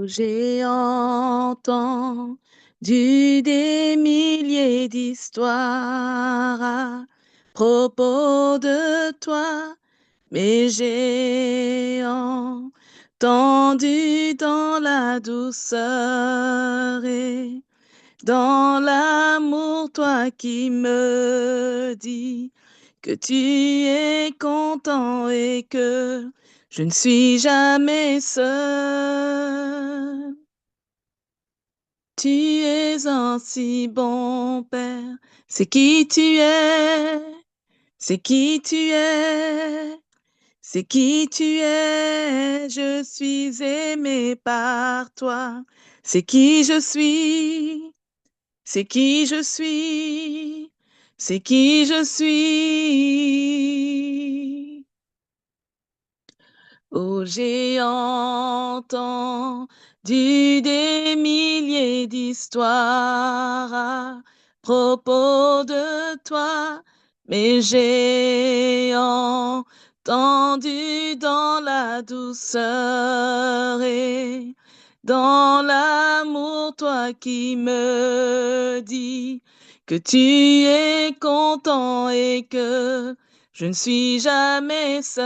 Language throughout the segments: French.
J'ai entendu des milliers d'histoires à propos de toi, mais j'ai entendu dans la douceur et dans l'amour, toi qui me dis que tu es content et que je ne suis jamais seul. Tu es un si bon Père, c'est qui tu es, c'est qui tu es, c'est qui tu es, je suis aimé par toi, c'est qui je suis. C'est qui je suis, c'est qui je suis. Oh, j'ai entendu des milliers d'histoires à propos de toi, mais j'ai entendu dans la douceur et dans l'amour, toi qui me dis que tu es content et que je ne suis jamais seul.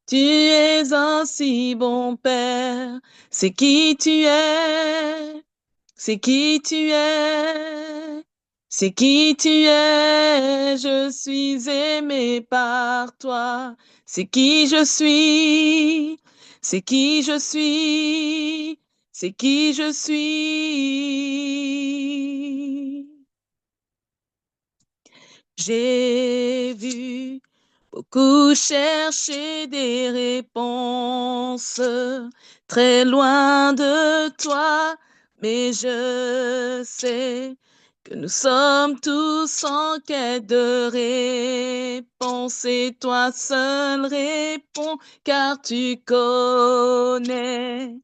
Tu es un si bon Père, c'est qui tu es, c'est qui tu es, c'est qui tu es, je suis aimé par toi, c'est qui je suis, c'est qui je suis, c'est qui je suis. J'ai vu beaucoup chercher des réponses très loin de toi, mais je sais que nous sommes tous en quête de réponses et toi seul réponds car tu connais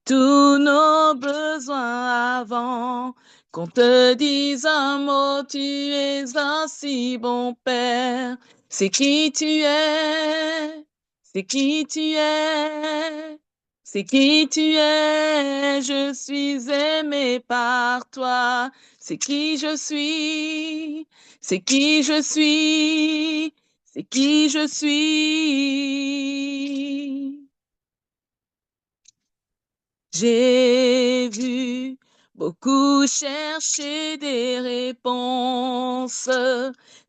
tous nos besoins avant qu'on te dise un mot, tu es un si bon Père. C'est qui tu es, c'est qui tu es, c'est qui tu es, je suis aimé par toi. C'est qui je suis, c'est qui je suis, c'est qui je suis. J'ai vu beaucoup chercher des réponses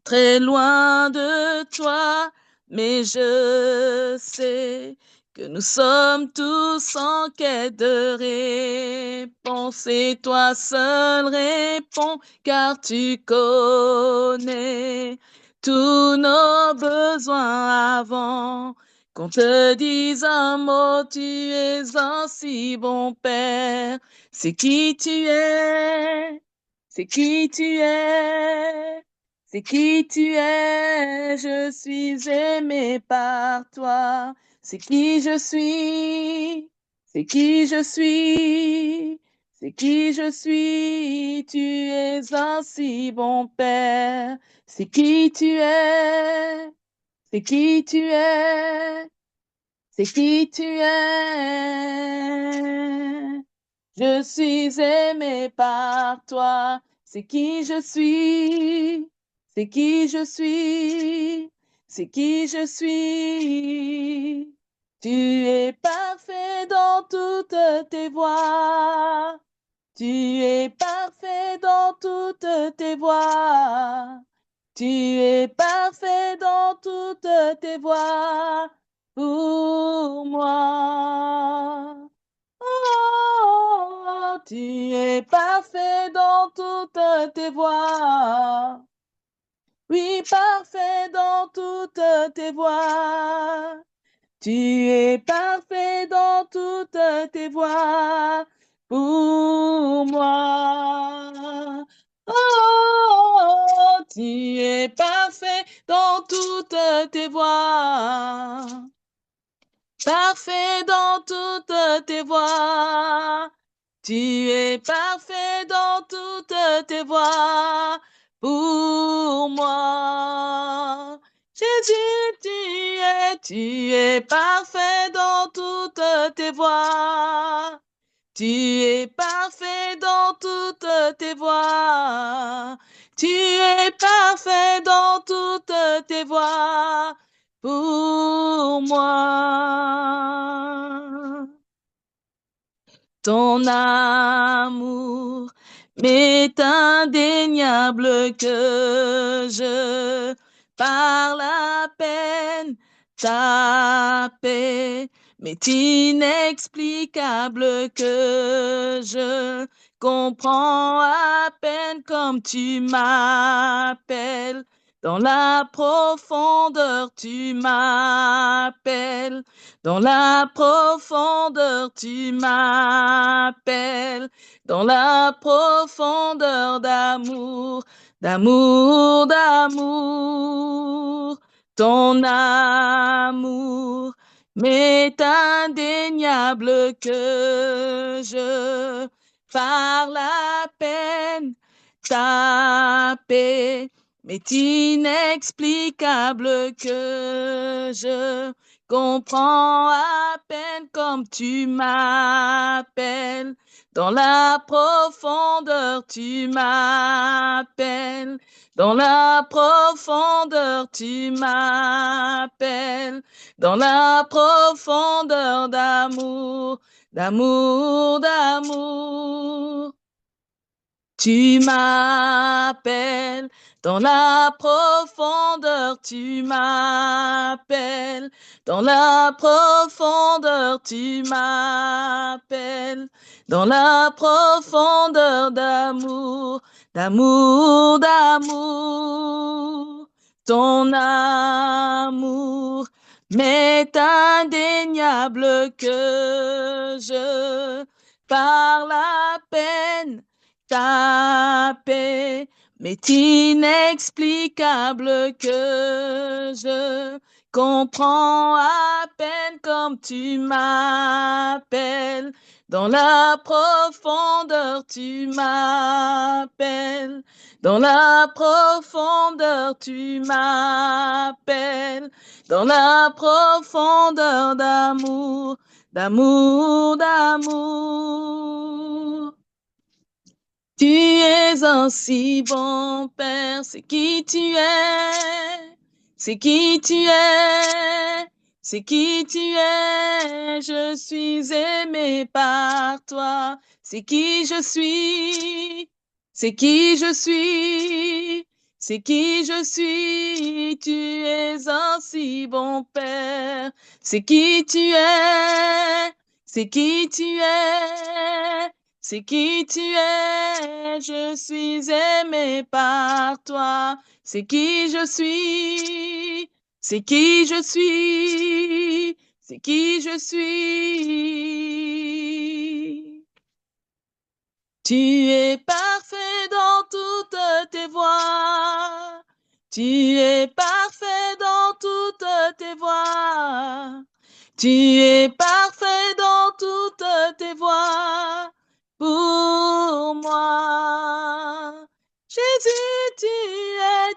très loin de toi, mais je sais que nous sommes tous en quête de réponses et toi seul réponds car tu connais tous nos besoins avant qu'on te dise un mot, tu es un si bon Père. C'est qui tu es, c'est qui tu es, c'est qui tu es, je suis aimé par toi. C'est qui je suis, c'est qui je suis, c'est qui je suis, tu es un si bon Père. C'est qui tu es. C'est qui tu es, c'est qui tu es. Je suis aimé par toi. C'est qui je suis, c'est qui je suis, c'est qui je suis. Tu es parfait dans toutes tes voies. Tu es parfait dans toutes tes voies. Tu es parfait dans toutes tes voies pour moi. Oh, tu es parfait dans toutes tes voies. Oui, parfait dans toutes tes voies. Tu es parfait dans toutes tes voies pour moi. Oh, tu es parfait dans toutes tes voies. Parfait dans toutes tes voies. Tu es parfait dans toutes tes voies pour moi. Jésus, tu tu es parfait dans toutes tes voies. Tu es parfait dans toutes tes voies. Tu es parfait dans toutes tes voies pour moi. Ton amour m'est indéniable que je par la peine ta paix m'est inexplicable que je comprends à peine comme tu m'appelles. Dans la profondeur, tu m'appelles. Dans la profondeur, tu m'appelles. Dans la profondeur d'amour, d'amour, d'amour. Ton amour m'est indéniable que je, par la peine, ta paix m'est inexplicable que je comprends à peine comme tu m'appelles. Dans la profondeur, tu m'appelles. Dans la profondeur, tu m'appelles. Dans la profondeur d'amour, d'amour, d'amour. Tu m'appelles dans la profondeur, tu m'appelles dans la profondeur, tu m'appelles dans la profondeur d'amour, d'amour, d'amour. Ton amour m'est indéniable que je, par la peine, ta paix m'est inexplicable que je comprends à peine comme tu m'appelles. Dans la profondeur, tu m'appelles. Dans la profondeur, tu m'appelles. Dans la profondeur d'amour, d'amour, d'amour. Tu es un si bon Père, c'est qui tu es, c'est qui tu es, c'est qui tu es. Je suis aimé par toi, c'est qui je suis, c'est qui je suis, c'est qui je suis. Tu es un si bon Père, c'est qui tu es, c'est qui tu es. C'est qui tu es, je suis aimé par toi. C'est qui je suis, c'est qui je suis, c'est qui je suis. Tu es parfait dans toutes tes voies. Tu es parfait dans toutes tes voies. Tu es parfait dans toutes tes voies pour moi. Jésus,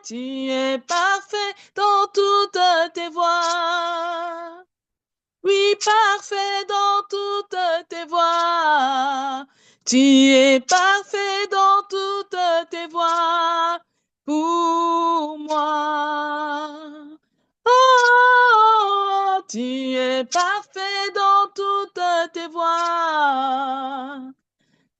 tu es parfait dans toutes tes voies. Oui, parfait dans toutes tes voies. Tu es parfait dans toutes tes voies pour moi. Oh, tu es parfait dans toutes tes voies.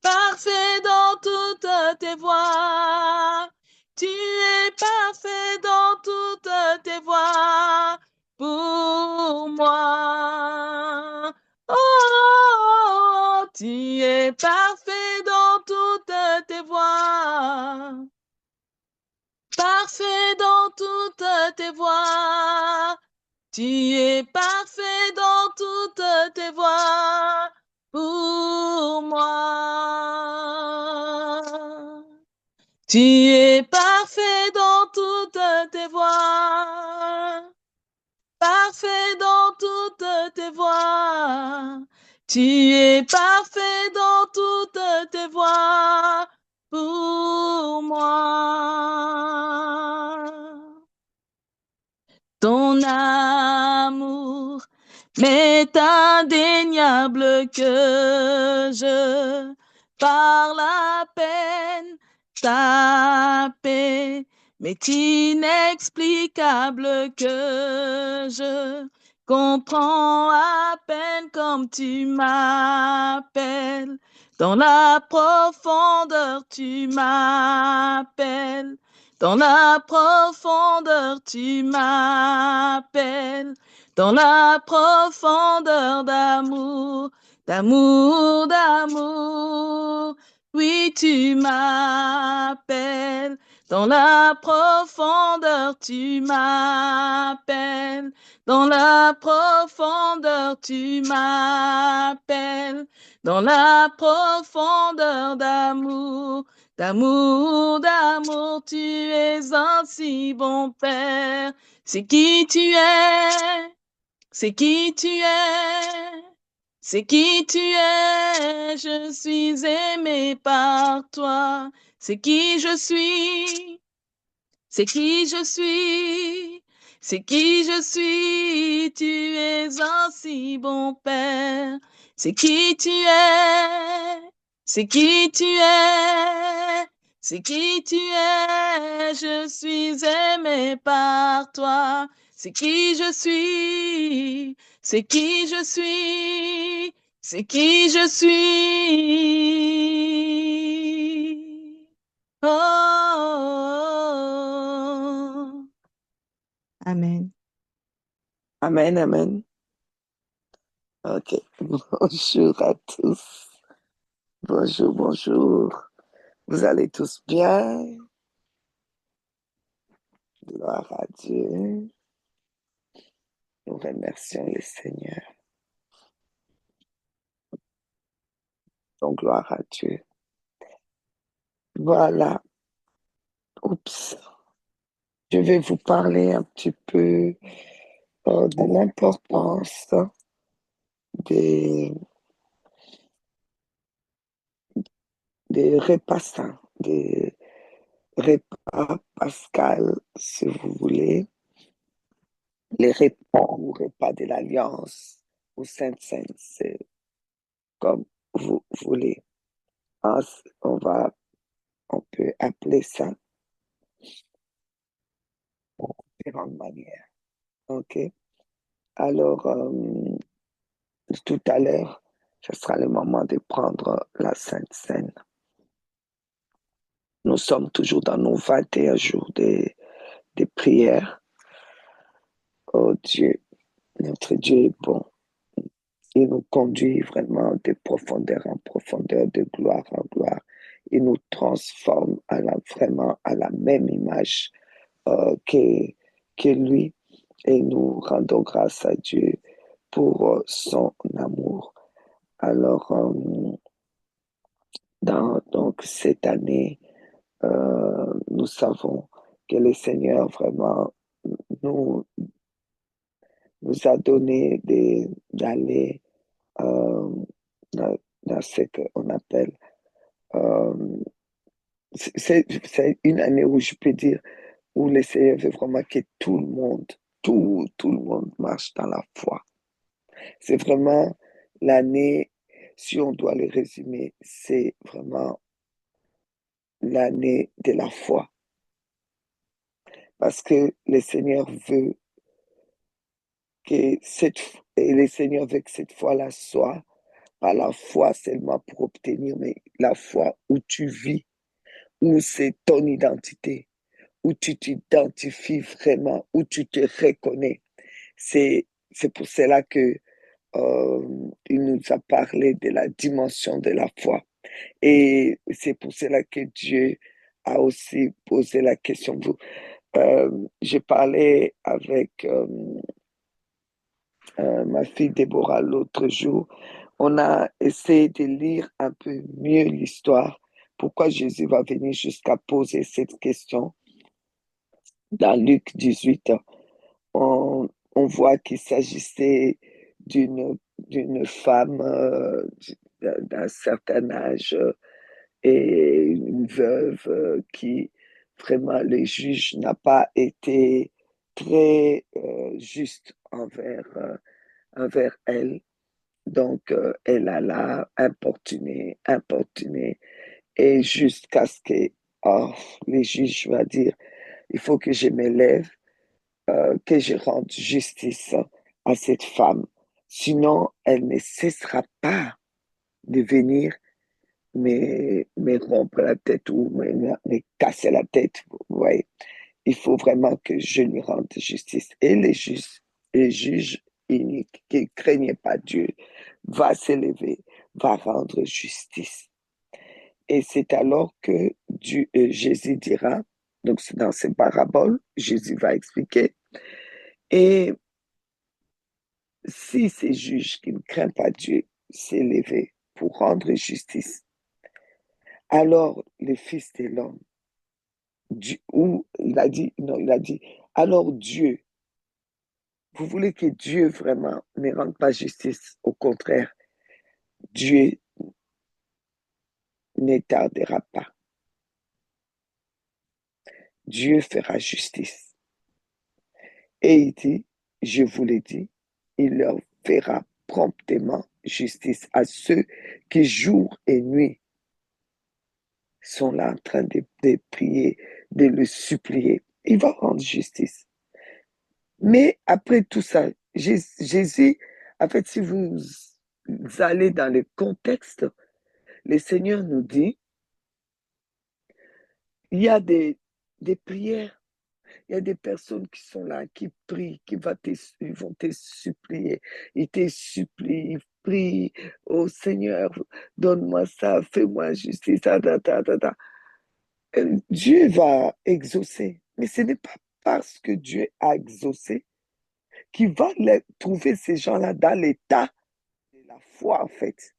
Parfait dans toutes tes voies. Tu es parfait dans toutes tes voies pour moi. Oh, tu es parfait dans toutes tes voies. Parfait dans toutes tes voies. Tu es parfait dans toutes tes voies pour moi. Tu es parfait dans toutes tes voies. Parfait dans toutes tes voies. Tu es parfait dans toutes tes voies pour moi. Ton amour m'est indéniable que je parle à peine ta paix, m'est inexplicable que je comprends à peine comme tu m'appelles. Dans la profondeur, tu m'appelles. Dans la profondeur, tu m'appelles. Dans la profondeur d'amour, d'amour, d'amour. Oui, tu m'appelles. Dans la profondeur, tu m'appelles. Dans la profondeur, tu m'appelles. Dans la profondeur d'amour, d'amour, d'amour, tu es un si bon Père. C'est qui tu es, c'est qui tu es, c'est qui tu es. Je suis aimé par toi. C'est qui je suis, c'est qui je suis, c'est qui je suis. Tu es un si bon Père. C'est qui tu es, c'est qui tu es, c'est qui tu es. Je suis aimé par toi. C'est qui je suis, c'est qui je suis, c'est qui je suis. Oh, amen. Amen, amen. Ok. Bonjour à tous. Bonjour, bonjour. Vous allez tous bien? Gloire à Dieu. Nous remercions le Seigneur. Donc, gloire à Dieu. Voilà. Oups. Je vais vous parler un petit peu de l'importance des, des repas sains, des repas pascal, si vous voulez, les repas ou repas de l'Alliance ou Sainte-Sainte, c'est comme vous voulez. On peut appeler ça de différentes manières. OK? Alors, tout à l'heure, ce sera le moment de prendre la Sainte Seine. Nous sommes toujours dans nos 21 jours de prière. Oh Dieu, notre Dieu est bon. Il nous conduit vraiment de profondeur en profondeur, de gloire en gloire. Il nous transforme vraiment à la même image que lui. Et nous rendons grâce à Dieu pour son amour. Alors, donc cette année, nous savons que le Seigneur vraiment nous, nous a donné d'aller dans, dans ce qu'on appelle, euh, c'est une année où je peux dire, où le Seigneur veut vraiment que tout le monde, tout le monde marche dans la foi. C'est vraiment l'année, si on doit le résumer, c'est vraiment l'année de la foi. Parce que le Seigneur veut le Seigneur veut que cette foi-là soit pas la foi seulement pour obtenir, mais la foi où tu vis, où c'est ton identité, où tu t'identifies vraiment, où tu te reconnais. C'est pour cela que il nous a parlé de la dimension de la foi. Et c'est pour cela que Dieu a aussi posé la question. J'ai parlé avec ma fille Déborah l'autre jour. On a essayé de lire un peu mieux l'histoire. Pourquoi Jésus va venir jusqu'à poser cette question? Dans Luc 18, on voit qu'il s'agissait d'une femme d'un certain âge et une veuve qui vraiment le juge n'a pas été très juste envers envers elle. Donc, elle alla importuner, et jusqu'à ce que les juges vont dire, il faut que je m'élève, que je rende justice à cette femme. Sinon, elle ne cessera pas de venir me rompre la tête ou me casser la tête. Vous voyez, il faut vraiment que je lui rende justice. Et les juges uniques qui ne craignaient pas Dieu va s'élever, va rendre justice. Et c'est alors que Jésus dira, donc c'est dans ces paraboles, Jésus va expliquer, et si ces juges qui ne craignent pas Dieu s'élevaient pour rendre justice, alors le Fils de l'homme, ou il a dit, non, il a dit, alors Dieu, vous voulez que Dieu vraiment ne rende pas justice, au contraire, Dieu ne tardera pas. Dieu fera justice. Et il dit, je vous l'ai dit, il leur fera promptement justice à ceux qui jour et nuit sont là en train de prier, de le supplier. Il va rendre justice. Mais après tout ça, Jésus, en fait, si vous allez dans le contexte, le Seigneur nous dit, il y a des prières, il y a des personnes qui sont là, qui prient, ils vont te supplier. Ils te supplient, ils prient, oh Seigneur, donne-moi ça, fais-moi justice, Dieu va exaucer. Mais ce n'est pas parce que Dieu a exaucé qu'il va trouver ces gens-là dans l'état de la foi, en fait.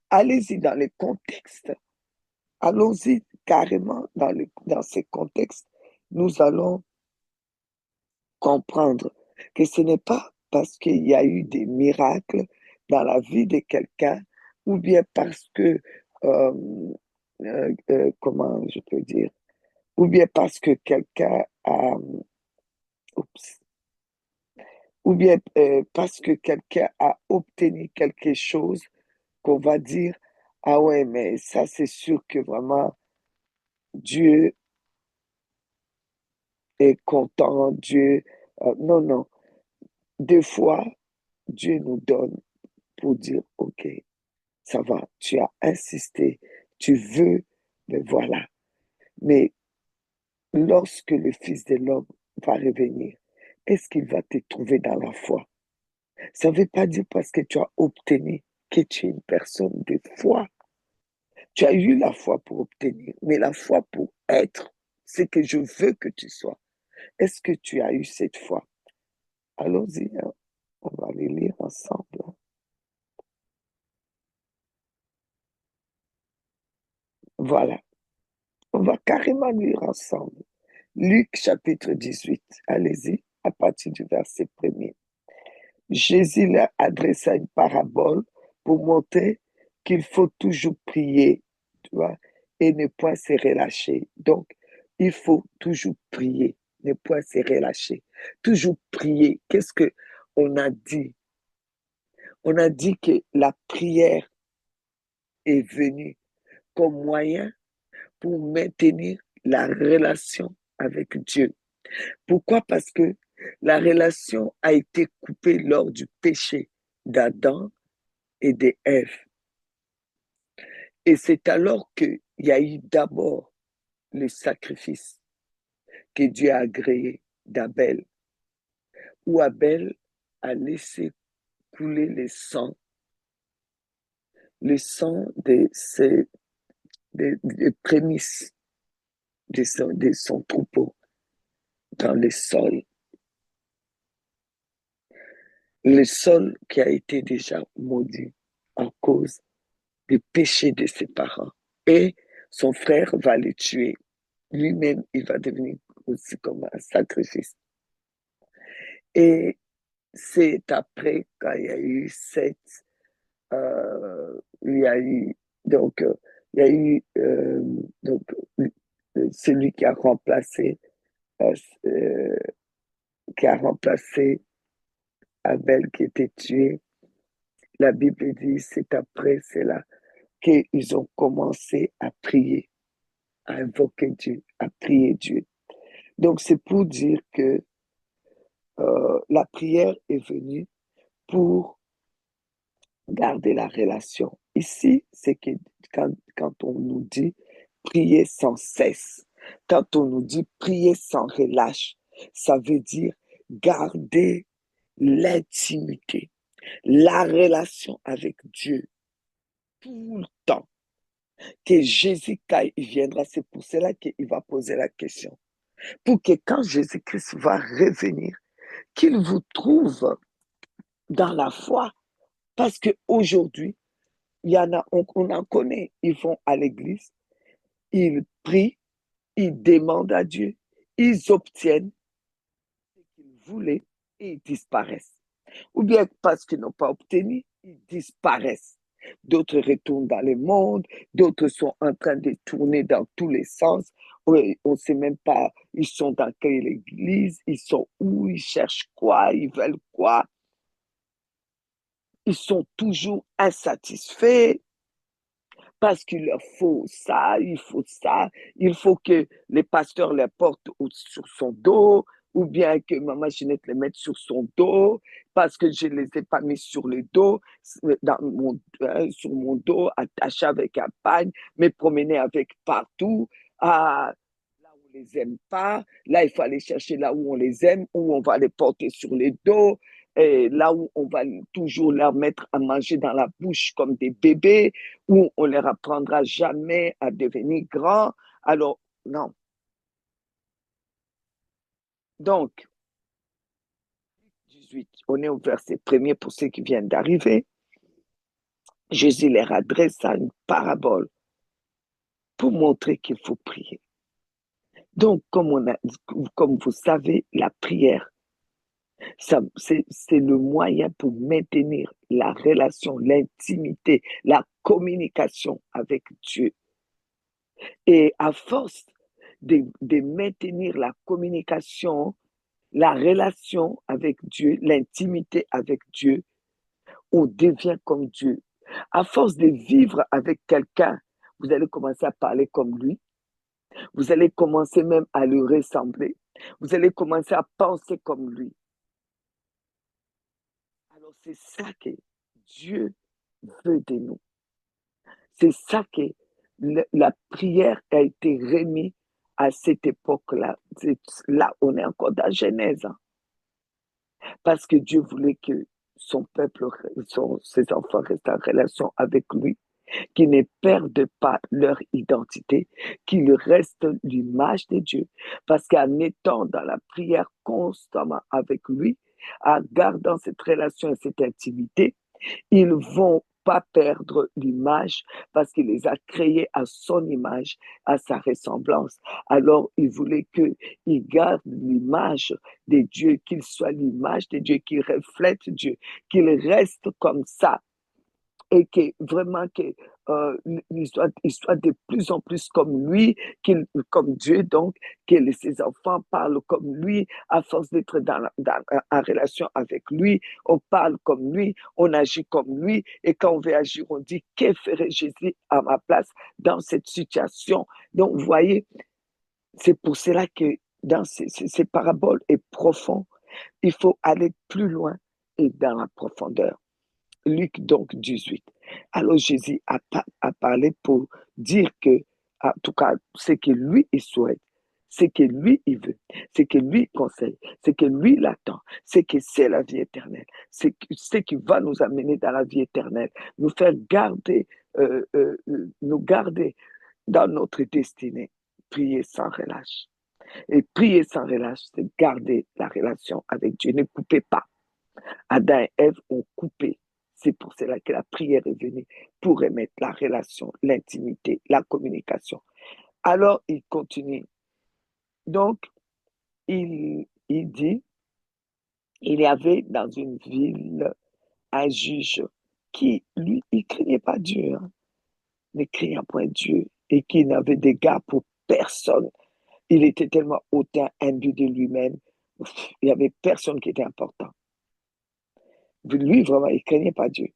Allez-y dans les contextes. Allons-y carrément dans ces contextes. Nous allons comprendre que ce n'est pas parce qu'il y a eu des miracles dans la vie de quelqu'un ou bien parce que, comment je peux dire, ou bien parce que quelqu'un a, oups, ou bien parce que quelqu'un a obtenu quelque chose qu'on va dire, ah ouais, mais ça c'est sûr que vraiment Dieu est content, Dieu, non, non. Des fois, Dieu nous donne pour dire, OK, ça va, tu as insisté, tu veux, mais voilà. Mais lorsque le Fils de l'homme va revenir, est-ce qu'il va te trouver dans la foi? Ça ne veut pas dire parce que tu as obtenu que tu es une personne de foi. Tu as eu la foi pour obtenir, mais la foi pour être, c'est que je veux que tu sois. Est-ce que tu as eu cette foi? Allons-y, hein. On va les lire ensemble. Voilà, on va carrément lire ensemble. Luc chapitre 18, allez-y, à partir du verset 1er. Jésus leur adressa une parabole pour montrer qu'il faut toujours prier, tu vois, et ne point se relâcher. Donc, il faut toujours prier, ne point se relâcher. Toujours prier. Qu'est-ce que on a dit? On a dit que la prière est venue comme moyen pour maintenir la relation avec Dieu. Pourquoi? Parce que la relation a été coupée lors du péché d'Adam et d'Ève. Et c'est alors qu'il y a eu d'abord le sacrifice que Dieu a agréé d'Abel, où Abel a laissé couler le sang des prémices de son troupeau dans le sol. Le sol qui a été déjà maudit à cause du péché de ses parents. Et son frère va le tuer. Lui-même, il va devenir aussi comme un sacrifice. Et c'est après, quand il y a eu il y a eu, donc, il y a eu, donc, celui euh, qui a remplacé Abel qui était tué, la Bible dit, c'est après cela qu'ils ont commencé à prier, à invoquer Dieu, à prier Dieu. Donc, c'est pour dire que la prière est venue pour garder la relation. Ici, c'est que quand on nous dit prier sans cesse, quand on nous dit prier sans relâche, ça veut dire garder l'intimité, la relation avec Dieu tout le temps. Que Jésus, quand il viendra, c'est pour cela qu'il va poser la question. Pour que quand Jésus-Christ va revenir, qu'il vous trouve dans la foi. Parce qu'aujourd'hui, il y en a, on en connaît, ils vont à l'église, ils prient, ils demandent à Dieu, ils obtiennent ce qu'ils voulaient et ils disparaissent. Ou bien parce qu'ils n'ont pas obtenu, ils disparaissent. D'autres retournent dans le monde, d'autres sont en train de tourner dans tous les sens. Oui, on ne sait même pas, ils sont dans quelle église, ils sont où, ils cherchent quoi, ils veulent quoi. Ils sont toujours insatisfaits parce qu'il leur faut ça, il faut que les pasteurs les portent sur son dos, ou bien que Maman Ginette les mette sur son dos, parce que je ne les ai pas mis sur le dos, sur mon dos, attaché avec un pagne, me promener avec partout, là où on ne les aime pas, là il faut aller chercher là où on les aime, où on va les porter sur les dos, et là où on va toujours leur mettre à manger dans la bouche comme des bébés, où on ne leur apprendra jamais à devenir grands. Alors, non. Donc, 18, on est au verset premier pour ceux qui viennent d'arriver. Jésus leur adresse une parabole pour montrer qu'il faut prier. Donc, comme vous savez, la prière, c'est le moyen pour maintenir la relation, l'intimité, la communication avec Dieu. Et à force de maintenir la communication, la relation avec Dieu, l'intimité avec Dieu, on devient comme Dieu. À force de vivre avec quelqu'un, vous allez commencer à parler comme lui. Vous allez commencer même à lui ressembler. Vous allez commencer à penser comme lui. Alors c'est ça que Dieu veut de nous. C'est ça que la prière a été remise à cette époque-là. Là, on est encore dans Genèse. Parce que Dieu voulait que son peuple, ses enfants restent en relation avec lui, qu'ils ne perdent pas leur identité, qu'ils restent l'image de Dieu. Parce qu'en étant dans la prière constamment avec lui, en gardant cette relation et cette intimité, ils vont pas perdre l'image parce qu'il les a créés à son image, à sa ressemblance. Alors, il voulait qu'ils gardent l'image de Dieu, qu'il soit l'image de Dieu, qu'il reflète Dieu, qu'il reste comme ça et que vraiment il soit de plus en plus comme lui, comme Dieu, donc, que ses enfants parlent comme lui, à force d'être en relation avec lui, on parle comme lui, on agit comme lui, et quand on veut agir, on dit, que ferait Jésus à ma place dans cette situation? Donc, vous voyez, c'est pour cela que dans ces paraboles est profond, il faut aller plus loin et dans la profondeur. Luc donc 18. Alors Jésus a parlé pour dire que, en tout cas, ce que lui il souhaite, ce que lui il veut, ce que lui conseille, ce que lui il attend, c'est la vie éternelle, c'est ce qui va nous amener dans la vie éternelle, nous faire garder, nous garder dans notre destinée, prier sans relâche. Et prier sans relâche, c'est garder la relation avec Dieu. Ne coupez pas. Adam et Ève ont coupé. C'est pour cela que la prière est venue, pour remettre la relation, l'intimité, la communication. Alors, il continue. Donc, il dit, il y avait dans une ville un juge qui, lui, il ne craignait pas Dieu, hein, ne craignait point Dieu, et qui n'avait d'égard pour personne. Il était tellement hautain, imbu de lui-même, il n'y avait personne qui était important. Lui, vraiment, il ne craignait pas Dieu.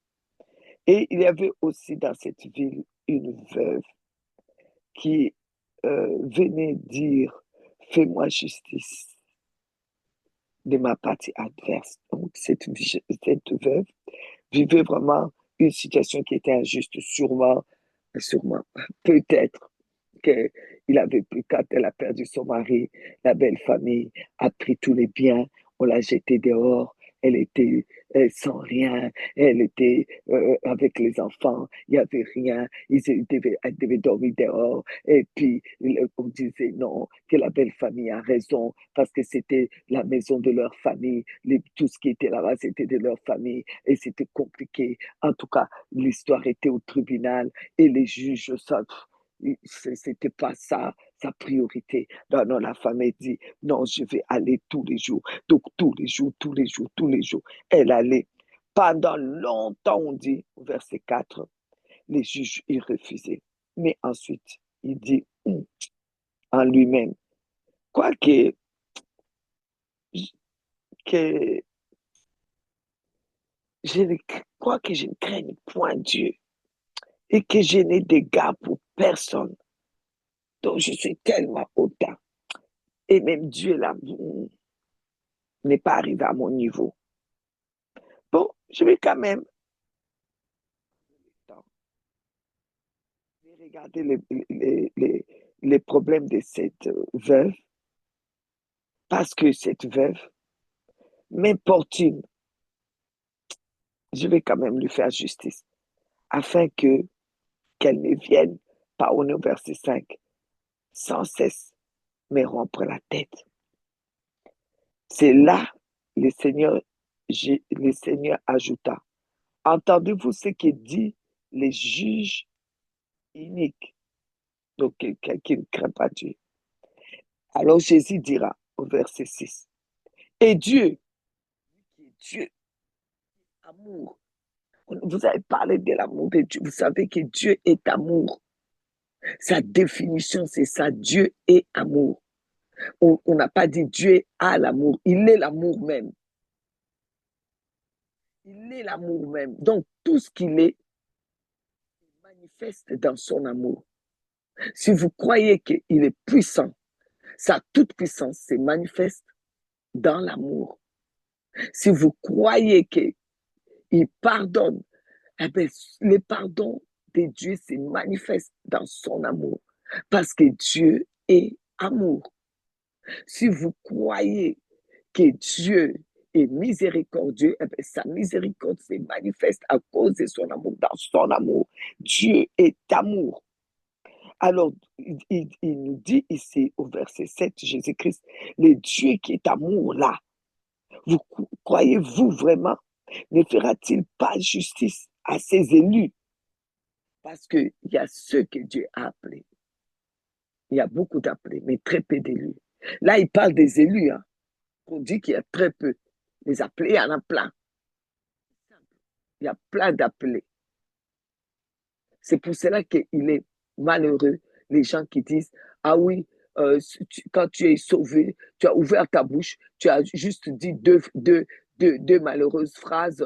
Et il y avait aussi dans cette ville une veuve qui venait dire, fais-moi justice de ma partie adverse. Donc, cette veuve vivait vraiment une situation qui était injuste, sûrement, peut-être qu'il avait pris, quand elle a perdu son mari, la belle famille a pris tous les biens, on l'a jetée dehors, elle était sans rien, elle était avec les enfants, il n'y avait rien, elle devait dormir dehors, et puis on disait non, que la belle famille a raison, parce que c'était la maison de leur famille, tout ce qui était là-bas, c'était de leur famille, et c'était compliqué. En tout cas, l'histoire était au tribunal, et les juges, ça, c'était pas ça, sa priorité. Non, non, la femme a dit, non, je vais aller tous les jours. Donc, tous les jours, elle allait. Pendant longtemps, on dit, au verset 4, les juges, ils refusaient. Mais ensuite, il dit en lui-même, quoique que quoi que je ne craigne point Dieu et que je n'ai d'égard pour personne. Donc, je suis tellement autant. Et même Dieu, là, n'est pas arrivé à mon niveau. Bon, je vais quand même regarder les problèmes de cette veuve, parce que cette veuve m'importune. Je vais quand même lui faire justice, afin qu'elle ne vienne pas au verset 5, sans cesse me rompre la tête. C'est là, le Seigneur ajouta, entendez-vous ce que dit les juges iniques, donc quelqu'un qui ne craint pas Dieu. Alors Jésus dira au verset 6, et Dieu, amour, vous avez parlé de l'amour de Dieu, vous savez que Dieu est amour. Sa définition, c'est ça, Dieu est amour. On n'a pas dit Dieu a l'amour, il est l'amour même. Il est l'amour même. Donc, tout ce qu'il est manifeste dans son amour. Si vous croyez qu'il est puissant, sa toute puissance se manifeste dans l'amour. Si vous croyez qu'il pardonne, eh bien, le pardon de Dieu se manifeste dans son amour. Parce que Dieu est amour. Si vous croyez que Dieu est miséricordieux, eh bien, sa miséricorde se manifeste à cause de son amour, dans son amour. Dieu est amour. Alors, il nous dit ici au verset 7, Jésus-Christ, le Dieu qui est amour là, vous croyez-vous vraiment, ne fera-t-il pas justice à ses élus? Parce qu'il y a ceux que Dieu a appelés. Il y a beaucoup d'appelés, mais très peu d'élus. Là, il parle des élus. Hein. On dit qu'il y a très peu. Les appelés, il y en a plein. Il y a plein d'appelés. C'est pour cela qu'il est malheureux, les gens qui disent, ah oui, quand tu es sauvé, tu as ouvert ta bouche, tu as juste dit deux malheureuses phrases.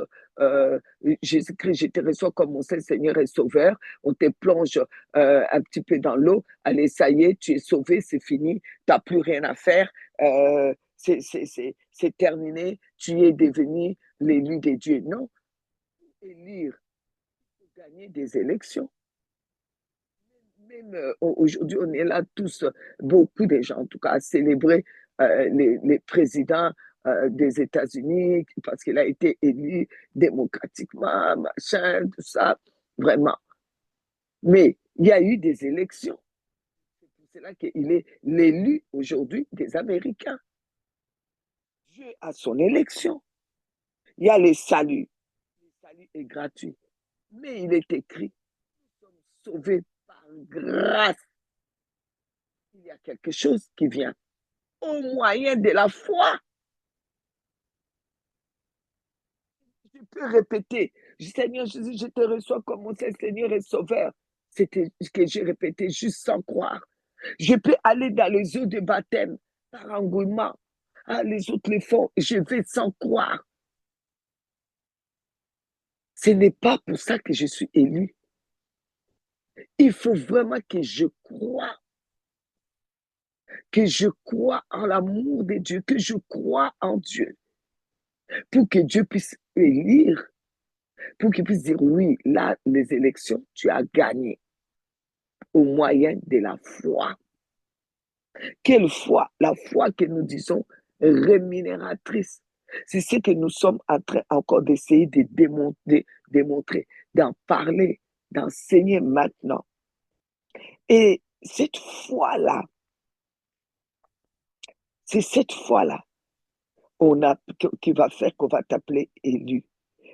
Jésus-Christ, je te reçois comme mon Seigneur et Sauveur. On te plonge un petit peu dans l'eau. Allez, ça y est, tu es sauvé, c'est fini. Tu n'as plus rien à faire. C'est terminé. Tu es devenu l'élu de Dieu. Non. Élire, gagner des élections. Même aujourd'hui, on est là tous, beaucoup de gens en tout cas, à célébrer les présidents des États-Unis parce qu'il a été élu démocratiquement, machin, tout ça, vraiment. Mais il y a eu des élections. C'est là qu'il est l'élu aujourd'hui des Américains. Dieu a son élection. Il y a le salut. Le salut est gratuit. Mais il est écrit, nous sommes sauvés par grâce. Il y a quelque chose qui vient au moyen de la foi. Je peux répéter, Seigneur Jésus, je te reçois comme mon Seigneur et Sauveur. C'était ce que j'ai répété juste sans croire. Je peux aller dans les eaux de baptême par engouement. Ah, les autres le font, je vais sans croire. Ce n'est pas pour ça que je suis élu. Il faut vraiment que je croie en l'amour de Dieu, que je croie en Dieu, pour que Dieu puisse élire, pour qu'il puisse dire oui, là, les élections, tu as gagné au moyen de la foi. Quelle foi? La foi que nous disons rémunératrice. C'est ce que nous sommes en train encore d'essayer de démontrer, d'en parler, d'enseigner maintenant. Et cette foi-là, c'est cette foi-là qui va faire qu'on va t'appeler élu.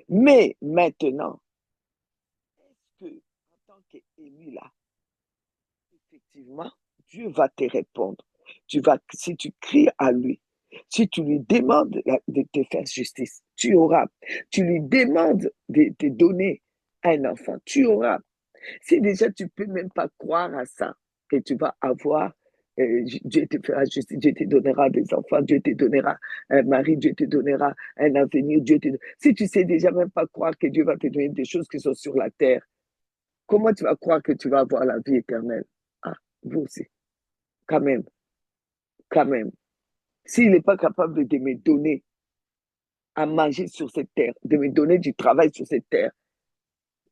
Mais maintenant, est-ce que en tant qu'élu là, effectivement, Dieu va te répondre. Si tu cries à lui, si tu lui demandes de te faire justice, tu auras. Tu lui demandes de te donner un enfant, tu auras. Si déjà tu ne peux même pas croire à ça, que tu vas avoir, Dieu te fera justice, Dieu te donnera des enfants, Dieu te donnera un mari, Dieu te donnera un avenir, si tu ne sais déjà même pas croire que Dieu va te donner des choses qui sont sur la terre, comment tu vas croire que tu vas avoir la vie éternelle? Ah, vous aussi, quand même, quand même. S'il n'est pas capable de me donner à manger sur cette terre, de me donner du travail sur cette terre,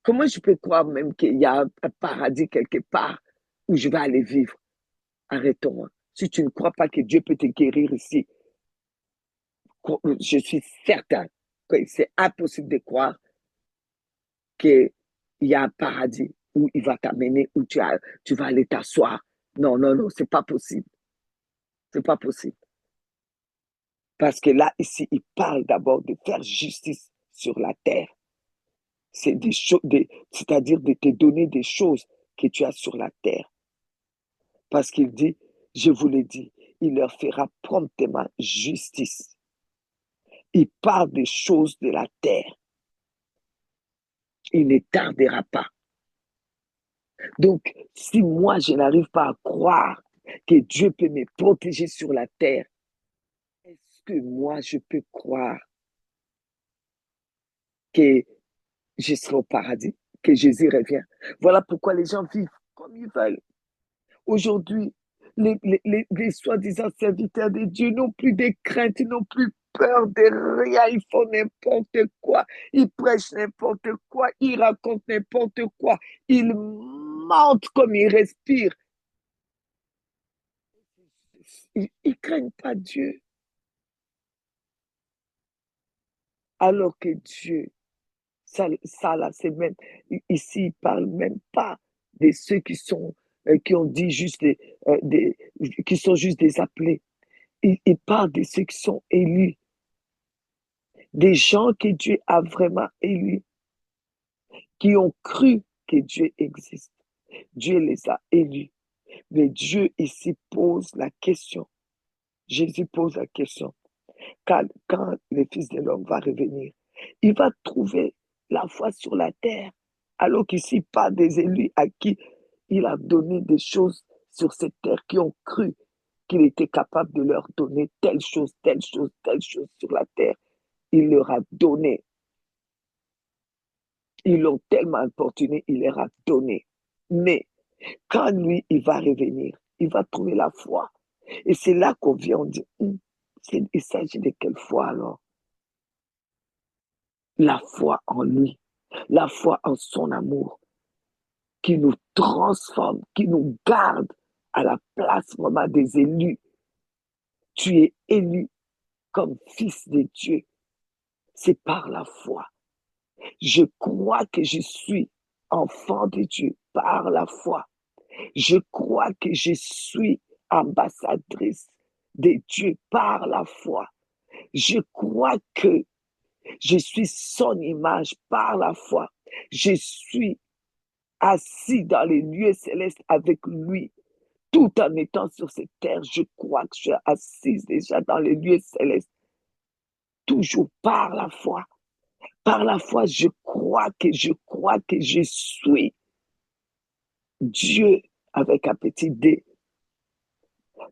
comment je peux croire même qu'il y a un paradis quelque part où je vais aller vivre? Arrêtons. Si tu ne crois pas que Dieu peut te guérir ici, je suis certain que c'est impossible de croire qu'il y a un paradis où il va t'amener, où tu vas aller t'asseoir. Non, non, non, c'est pas possible. C'est pas possible. Parce que là, ici, il parle d'abord de faire justice sur la terre. C'est des choses, c'est-à-dire de te donner des choses que tu as sur la terre. Parce qu'il dit, je vous l'ai dit, il leur fera promptement justice. Il parle des choses de la terre. Il ne tardera pas. Donc, si moi, je n'arrive pas à croire que Dieu peut me protéger sur la terre, est-ce que moi, je peux croire que je serai au paradis, que Jésus revient? Voilà pourquoi les gens vivent comme ils veulent. Aujourd'hui, les soi-disant serviteurs de Dieu n'ont plus de crainte, ils n'ont plus peur de rien, ils font n'importe quoi, ils prêchent n'importe quoi, ils racontent n'importe quoi, ils mentent comme ils respirent. Ils ne craignent pas Dieu. Alors que Dieu, ça là, c'est même, ici, il ne parle même pas de ceux qui ont dit juste qui sont juste des appelés. Il parle de ceux qui sont élus, des gens que Dieu a vraiment élus, qui ont cru que Dieu existe. Dieu les a élus. Mais Dieu ici pose la question. Jésus pose la question. Quand le Fils de l'homme va revenir, il va trouver la foi sur la terre, alors qu'ici, pas des élus à qui il a donné des choses sur cette terre, qui ont cru qu'il était capable de leur donner telle chose, telle chose, telle chose sur la terre. Il leur a donné. Ils l'ont tellement importuné, il leur a donné. Mais quand lui, il va revenir, il va trouver la foi. Et c'est là qu'on vient, on dit, il s'agit de quelle foi alors? La foi en lui, la foi en son amour, qui nous transforme, qui nous garde à la place vraiment des élus. Tu es élu comme fils de Dieu. C'est par la foi. Je crois que je suis enfant de Dieu par la foi. Je crois que je suis ambassadrice de Dieu par la foi. Je crois que je suis son image par la foi. Je suis assis dans les lieux célestes avec lui. Tout en étant sur cette terre, je crois que je suis assise déjà dans les lieux célestes. Toujours par la foi. Par la foi, je crois que je suis Dieu avec un petit D.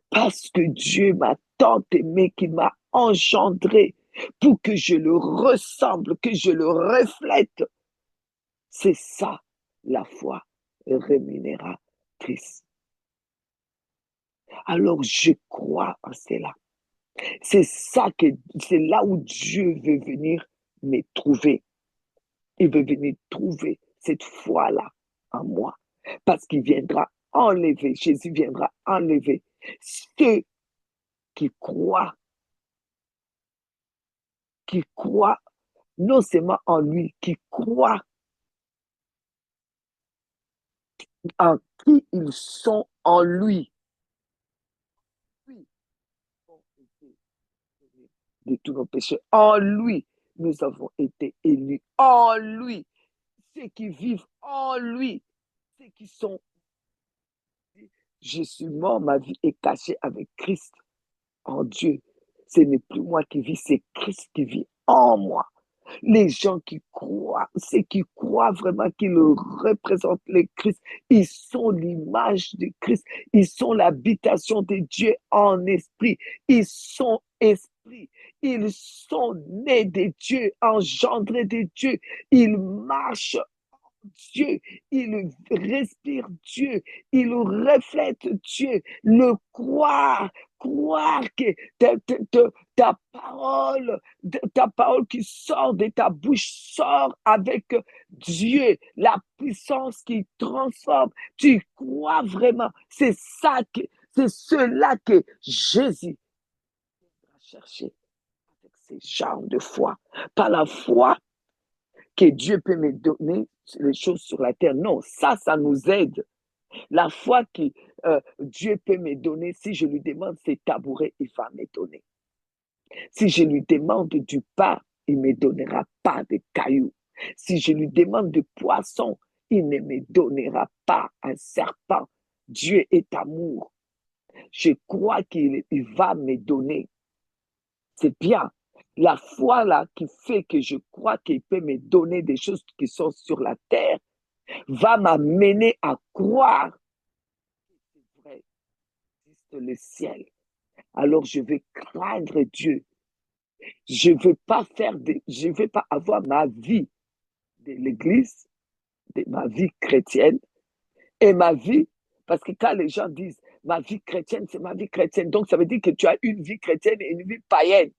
Parce que Dieu m'a tant aimé qu'il m'a engendré pour que je le ressemble, que je le reflète. C'est ça, la foi rémunératrice. Alors, je crois en cela. C'est là où Dieu veut venir me trouver. Il veut venir trouver cette foi-là en moi. Parce qu'il viendra enlever, Jésus viendra enlever ceux qui croient non seulement en lui, qui croient en qui ils sont en lui. De tous nos péchés. En lui, nous avons été élus. En lui, ceux qui vivent en lui, ceux qui sont. Je suis mort, ma vie est cachée avec Christ en Dieu. Ce n'est plus moi qui vis, c'est Christ qui vit en moi. Les gens qui croient, ceux qui croient vraiment qu'ils représentent le Christ, ils sont l'image de Christ, ils sont l'habitation de Dieu en esprit, ils sont esprit, ils sont nés de Dieu, engendrés de Dieu, ils marchent Dieu, il respire Dieu, il reflète Dieu, le croire que ta parole qui sort de ta bouche sort avec Dieu, la puissance qui transforme. Tu crois vraiment, c'est cela que Jésus a cherché avec ces genres de foi. Par la foi, que Dieu peut me donner les choses sur la terre. Non, ça nous aide. La foi que Dieu peut me donner, si je lui demande ses tabourets, il va me donner. Si je lui demande du pain, il ne me donnera pas de cailloux. Si je lui demande du poisson, il ne me donnera pas un serpent. Dieu est amour. Je crois qu'il va me donner. C'est bien. La foi là qui fait que je crois qu'il peut me donner des choses qui sont sur la terre va m'amener à croire que c'est vrai, existe le ciel. Alors je vais craindre Dieu. Je ne vais pas avoir ma vie de l'église, de ma vie chrétienne et ma vie, parce que quand les gens disent ma vie chrétienne, c'est ma vie chrétienne, donc ça veut dire que tu as une vie chrétienne et une vie païenne.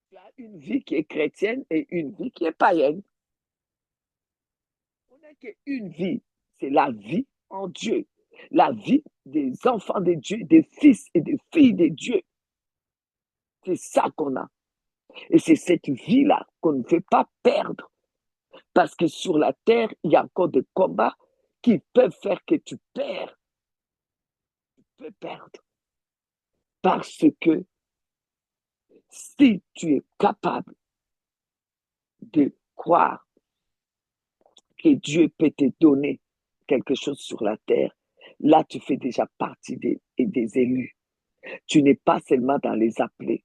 Tu as une vie qui est chrétienne et une vie qui est païenne. On n'a qu'une vie, c'est la vie en Dieu, la vie des enfants de Dieu, des fils et des filles de Dieu. C'est ça qu'on a. Et c'est cette vie-là qu'on ne veut pas perdre. Parce que sur la terre, il y a encore des combats qui peuvent faire que tu perds. Tu peux perdre. Parce que si tu es capable de croire que Dieu peut te donner quelque chose sur la terre, là, tu fais déjà partie des élus. Tu n'es pas seulement dans les appelés.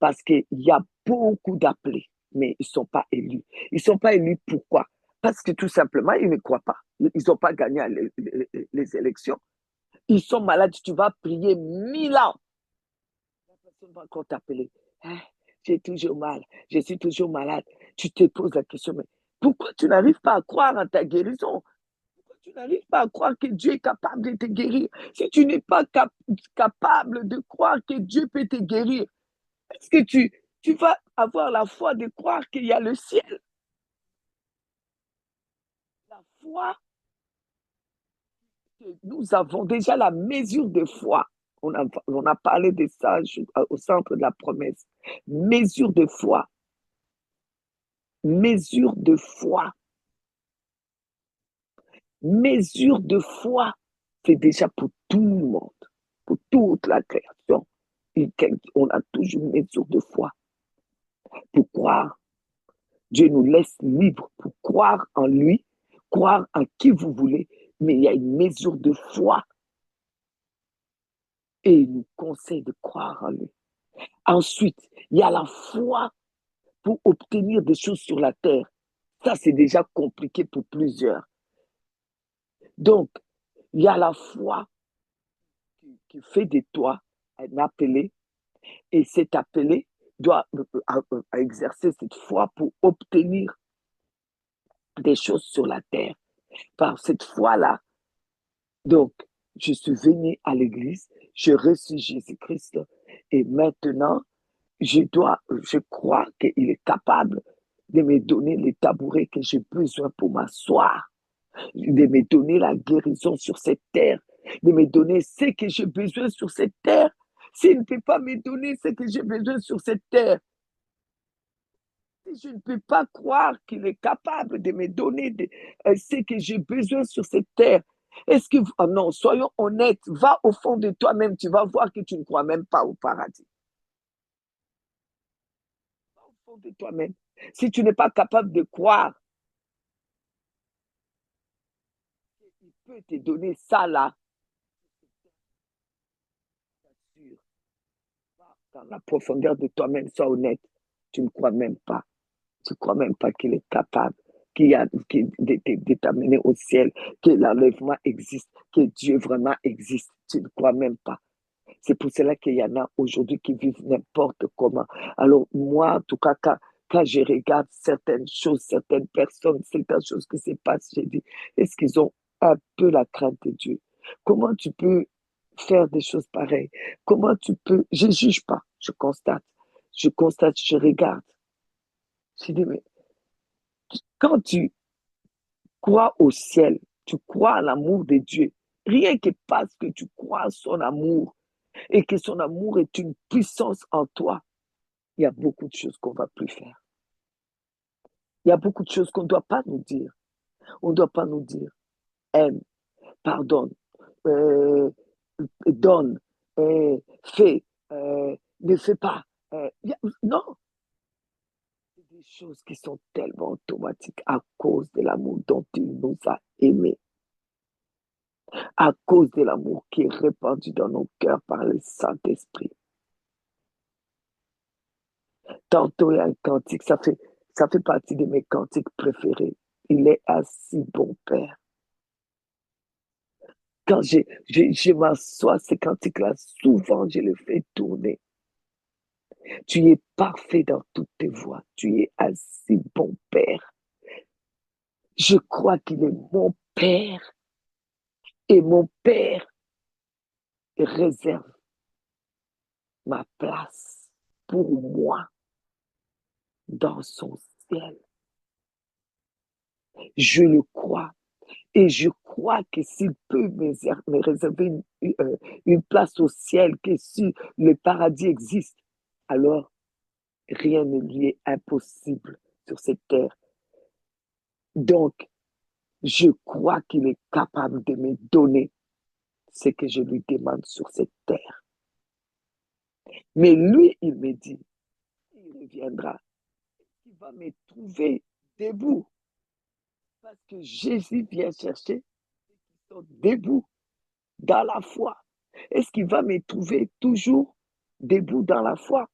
Parce qu'il y a beaucoup d'appelés, mais ils ne sont pas élus. Ils ne sont pas élus pourquoi? Parce que tout simplement, ils ne croient pas. Ils n'ont pas gagné les élections. Ils sont malades. Tu vas prier 1000 ans. La personne va encore t'appeler. Hein? J'ai toujours mal. Je suis toujours malade. Tu te poses la question, mais pourquoi tu n'arrives pas à croire en ta guérison? Pourquoi tu n'arrives pas à croire que Dieu est capable de te guérir? Si tu n'es pas capable de croire que Dieu peut te guérir, est-ce que tu vas avoir la foi de croire qu'il y a le ciel? La foi, nous avons déjà la mesure de foi. On a parlé de ça au centre de la promesse. Mesure de foi. Mesure de foi. Mesure de foi. C'est déjà pour tout le monde, pour toute la création. On a toujours une mesure de foi. Pour croire. Dieu nous laisse libres pour croire en lui, croire en qui vous voulez, mais il y a une mesure de foi. Et il nous conseille de croire en lui. Ensuite, il y a la foi pour obtenir des choses sur la terre. Ça, c'est déjà compliqué pour plusieurs. Donc, il y a la foi qui fait de toi un appelé, et cet appelé dois exercer cette foi pour obtenir des choses sur la terre. Par cette foi-là, donc, je suis venu à l'église, je reçus Jésus-Christ et maintenant, je crois qu'il est capable de me donner les tabourets que j'ai besoin pour m'asseoir, de me donner la guérison sur cette terre, de me donner ce que j'ai besoin sur cette terre. S'il ne peut pas me donner ce que j'ai besoin sur cette terre, si je ne peux pas croire qu'il est capable de me donner ce que j'ai besoin sur cette terre, est-ce que... Oh non, soyons honnêtes, va au fond de toi-même, tu vas voir que tu ne crois même pas au paradis. Va au fond de toi-même. Si tu n'es pas capable de croire, il peut te donner ça là. Dans la profondeur de toi-même, sois honnête, tu ne crois même pas. Tu ne crois même pas qu'il est capable de t'amener au ciel, que l'enlèvement existe, que Dieu vraiment existe. Tu ne crois même pas. C'est pour cela qu'il y en a aujourd'hui qui vivent n'importe comment. Alors moi, en tout cas, quand je regarde certaines choses, certaines personnes, certaines choses qui se passent, je dis, est-ce qu'ils ont un peu la crainte de Dieu? Comment tu peux faire des choses pareilles? Comment tu peux... Je ne juge pas, je constate, je regarde. Je dis, mais quand tu crois au ciel, tu crois à l'amour de Dieu, rien que parce que tu crois à son amour et que son amour est une puissance en toi, il y a beaucoup de choses qu'on ne va plus faire. Il y a beaucoup de choses qu'on ne doit pas nous dire. On ne doit pas nous dire aime, pardonne, euh, donne, fais, ne fais pas. Non, c'est des choses qui sont tellement automatiques à cause de l'amour dont il nous a aimés, à cause de l'amour qui est répandu dans nos cœurs par le Saint-Esprit. Tantôt, il y a un cantique, ça fait partie de mes cantiques préférés. Il est un si bon Père. Quand je m'assois, ces cantiques-là, souvent, je les fais tourner. Tu es parfait dans toutes tes voies. Tu es un si bon Père. Je crois qu'il est mon Père. Et mon Père réserve ma place pour moi dans son ciel. Je le crois. Et je crois que s'il peut me réserver une place au ciel, que si le paradis existe, alors rien ne lui est impossible sur cette terre. Donc, je crois qu'il est capable de me donner ce que je lui demande sur cette terre. Mais lui, il me dit, il reviendra, il va me trouver debout. Parce que Jésus vient chercher ceux qui sont debout dans la foi. Est-ce qu'il va me trouver toujours debout dans la foi?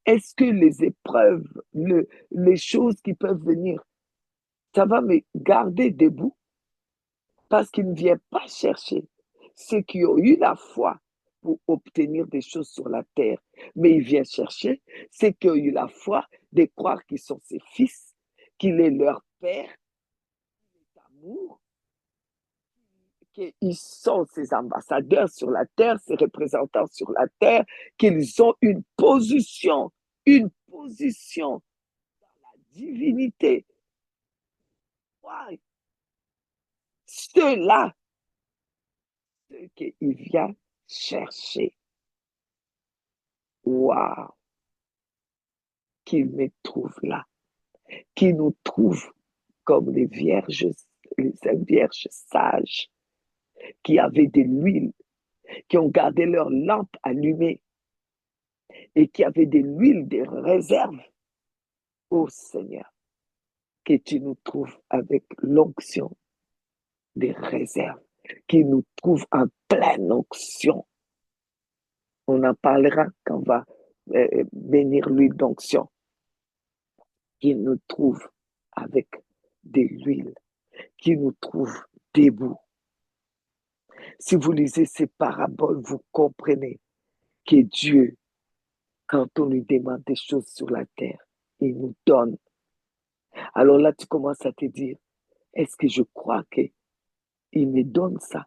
Est-ce que les épreuves, les choses qui peuvent venir, ça va me garder debout? Parce qu'il ne vient pas chercher ceux qui ont eu la foi pour obtenir des choses sur la terre, mais il vient chercher ceux qui ont eu la foi de croire qu'ils sont ses fils, qu'il est leur père, qu'il est amour, qu'ils sont ses ambassadeurs sur la terre, ses représentants sur la terre, qu'ils ont une position dans la divinité. Ouais. Ceux-là, ceux qu'il vient chercher. Waouh! Qu'il me trouve là, qu'il nous trouve comme les vierges sages qui avaient de l'huile, qui ont gardé leur lampe allumée et qui avaient de l'huile de réserve. Ô Seigneur, que tu nous trouves avec l'onction des réserves, qu'il nous trouve en pleine onction. On en parlera quand on va bénir l'huile d'onction. Qu'il nous trouve avec de l'huile, qu'il nous trouve debout. Si vous lisez ces paraboles, vous comprenez que Dieu Quand on lui demande des choses sur la terre, il nous donne. Alors là, tu commences à te dire, est-ce que je crois qu'il me donne ça?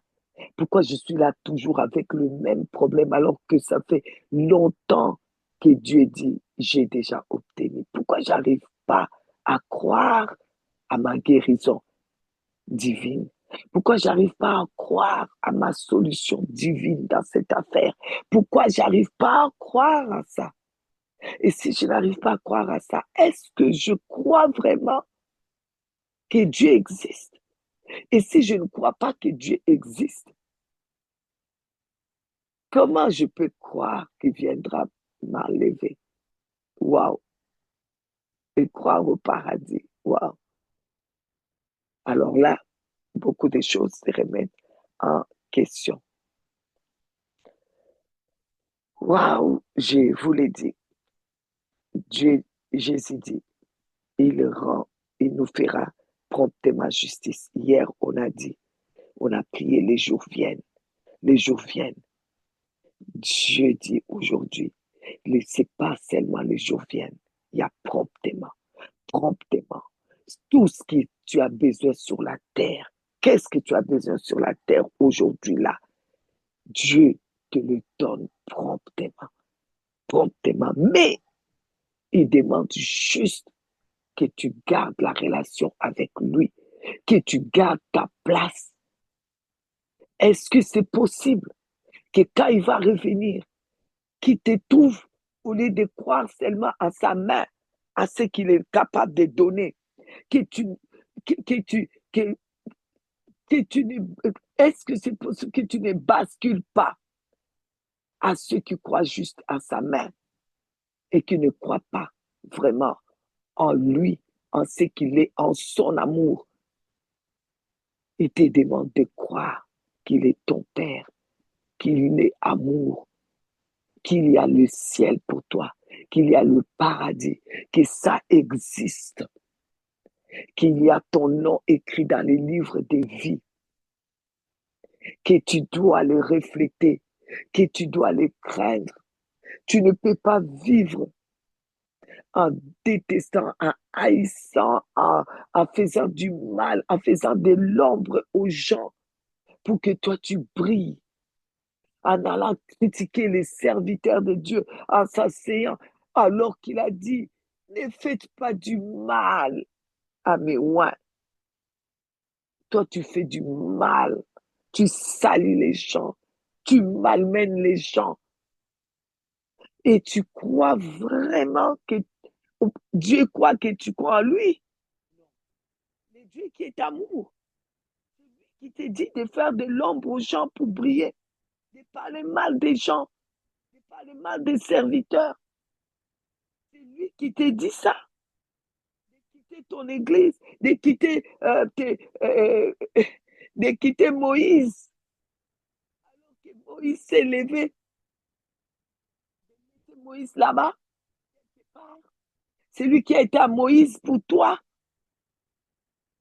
Pourquoi je suis là toujours avec le même problème alors que ça fait longtemps que Dieu dit, j'ai déjà obtenu? Pourquoi j'arrive pas à croire à ma guérison divine? Pourquoi j'arrive pas à croire à ma solution divine dans cette affaire? Pourquoi j'arrive pas à croire à ça? Et si je n'arrive pas à croire à ça, est-ce que je crois vraiment que Dieu existe? Et si je ne crois pas que Dieu existe, comment je peux croire qu'il viendra m'enlever? Waouh! Et croire au paradis. Waouh! Alors là, beaucoup de choses se remettent en question. Waouh! Je vous l'ai dit. Dieu, Jésus dit, il nous fera promptement justice. Hier, on a dit, on a prié, les jours viennent. Les jours viennent. Dieu dit aujourd'hui, laissez pas seulement les jours viennent. Il y a promptement, promptement. Tout ce que tu as besoin sur la terre. Qu'est-ce que tu as besoin sur la terre aujourd'hui là? Dieu te le donne promptement, promptement. Mais il demande juste que tu gardes la relation avec lui, que tu gardes ta place. Est-ce que c'est possible que quand il va revenir, qu'il te trouve au lieu de croire seulement à sa main, à ce qu'il est capable de donner, que tu, que tu, que tu ne, est-ce que c'est possible que tu ne bascules pas à ceux qui croient juste à sa main et qui ne croient pas vraiment en lui, en ce qu'il est, en son amour? Il te demande de croire qu'il est ton Père, qu'il est amour, qu'il y a le ciel pour toi, qu'il y a le paradis, que ça existe, qu'il y a ton nom écrit dans les livres des vies, que tu dois le refléter, que tu dois le craindre. Tu ne peux pas vivre en détestant, en haïssant, en faisant du mal, en faisant de l'ombre aux gens pour que toi tu brilles, en allant critiquer les serviteurs de Dieu, en s'asseyant, alors qu'il a dit, ne faites pas du mal à mes oins. Toi, tu fais du mal, tu salis les gens, tu malmènes les gens, et tu crois vraiment que Dieu croit que tu crois en lui. Mais Dieu qui est amour, qui te dit de faire de l'ombre aux gens pour briller, de parler mal des gens, de parler mal des serviteurs. C'est lui qui te dit ça. De quitter ton église, de quitter, de quitter Moïse. Alors que Moïse s'est levé, Moïse là-bas, c'est lui qui a été à Moïse pour toi.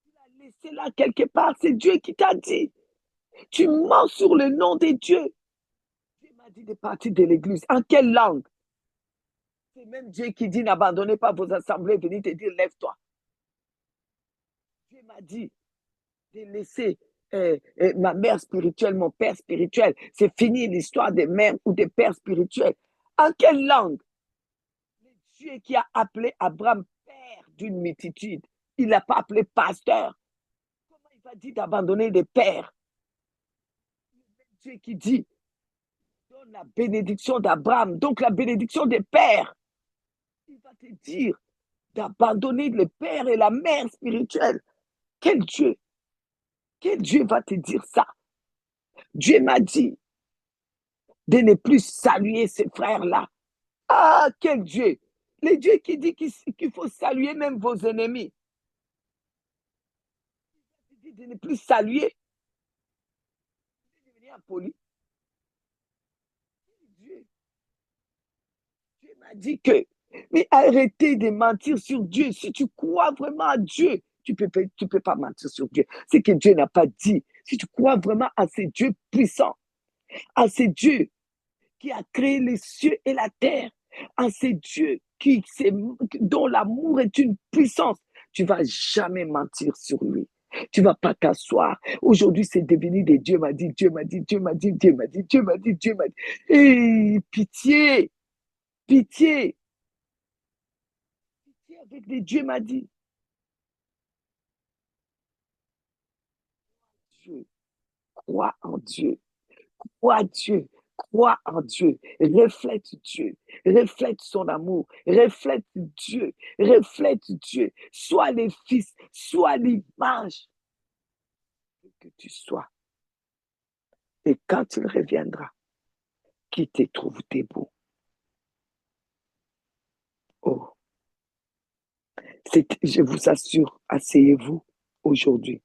Tu l'as laissé là quelque part, c'est Dieu qui t'a dit. Tu mens sur le nom de Dieu. Dieu m'a dit de partir de l'église. En quelle langue? C'est même Dieu qui dit n'abandonnez pas vos assemblées, venez te dire lève-toi. Dieu m'a dit de laisser ma mère spirituelle, mon père spirituel. C'est fini l'histoire des mères ou des pères spirituels. En quelle langue? Dieu qui a appelé Abraham père d'une multitude, il ne l'a pas appelé pasteur. Comment il va dire d'abandonner des pères? Dieu qui dit donne la bénédiction d'Abraham, donc la bénédiction des pères. Il va te dire d'abandonner le père et la mère spirituelle. Quel Dieu? Quel Dieu va te dire ça? Dieu m'a dit de ne plus saluer ces frères-là. Ah, quel Dieu! Le Dieu qui dit qu'il faut saluer même vos ennemis. Il dit de ne plus saluer. De devenir impoli. Dieu. Dieu m'a dit que, mais arrêtez de mentir sur Dieu. Si tu crois vraiment à Dieu, tu peux pas mentir sur Dieu. C'est que Dieu n'a pas dit. Si tu crois vraiment à ce Dieu puissant, à ce Dieu qui a créé les cieux et la terre, à ce Dieu dont l'amour est une puissance, tu ne vas jamais mentir sur lui. Tu ne vas pas t'asseoir. Aujourd'hui, c'est devenu des Dieu m'a dit, Dieu m'a dit, Dieu m'a dit, Dieu m'a dit, Dieu m'a dit, Dieu m'a dit. Et pitié, pitié, pitié avec des Dieu m'a dit. Dieu, crois en Dieu. Crois en Dieu, crois en Dieu, reflète Dieu, reflète son amour, reflète Dieu, reflète Dieu. Sois les fils, sois l'image que tu sois. Et quand il reviendra, qui te trouve debout. Oh, je vous assure, asseyez-vous aujourd'hui.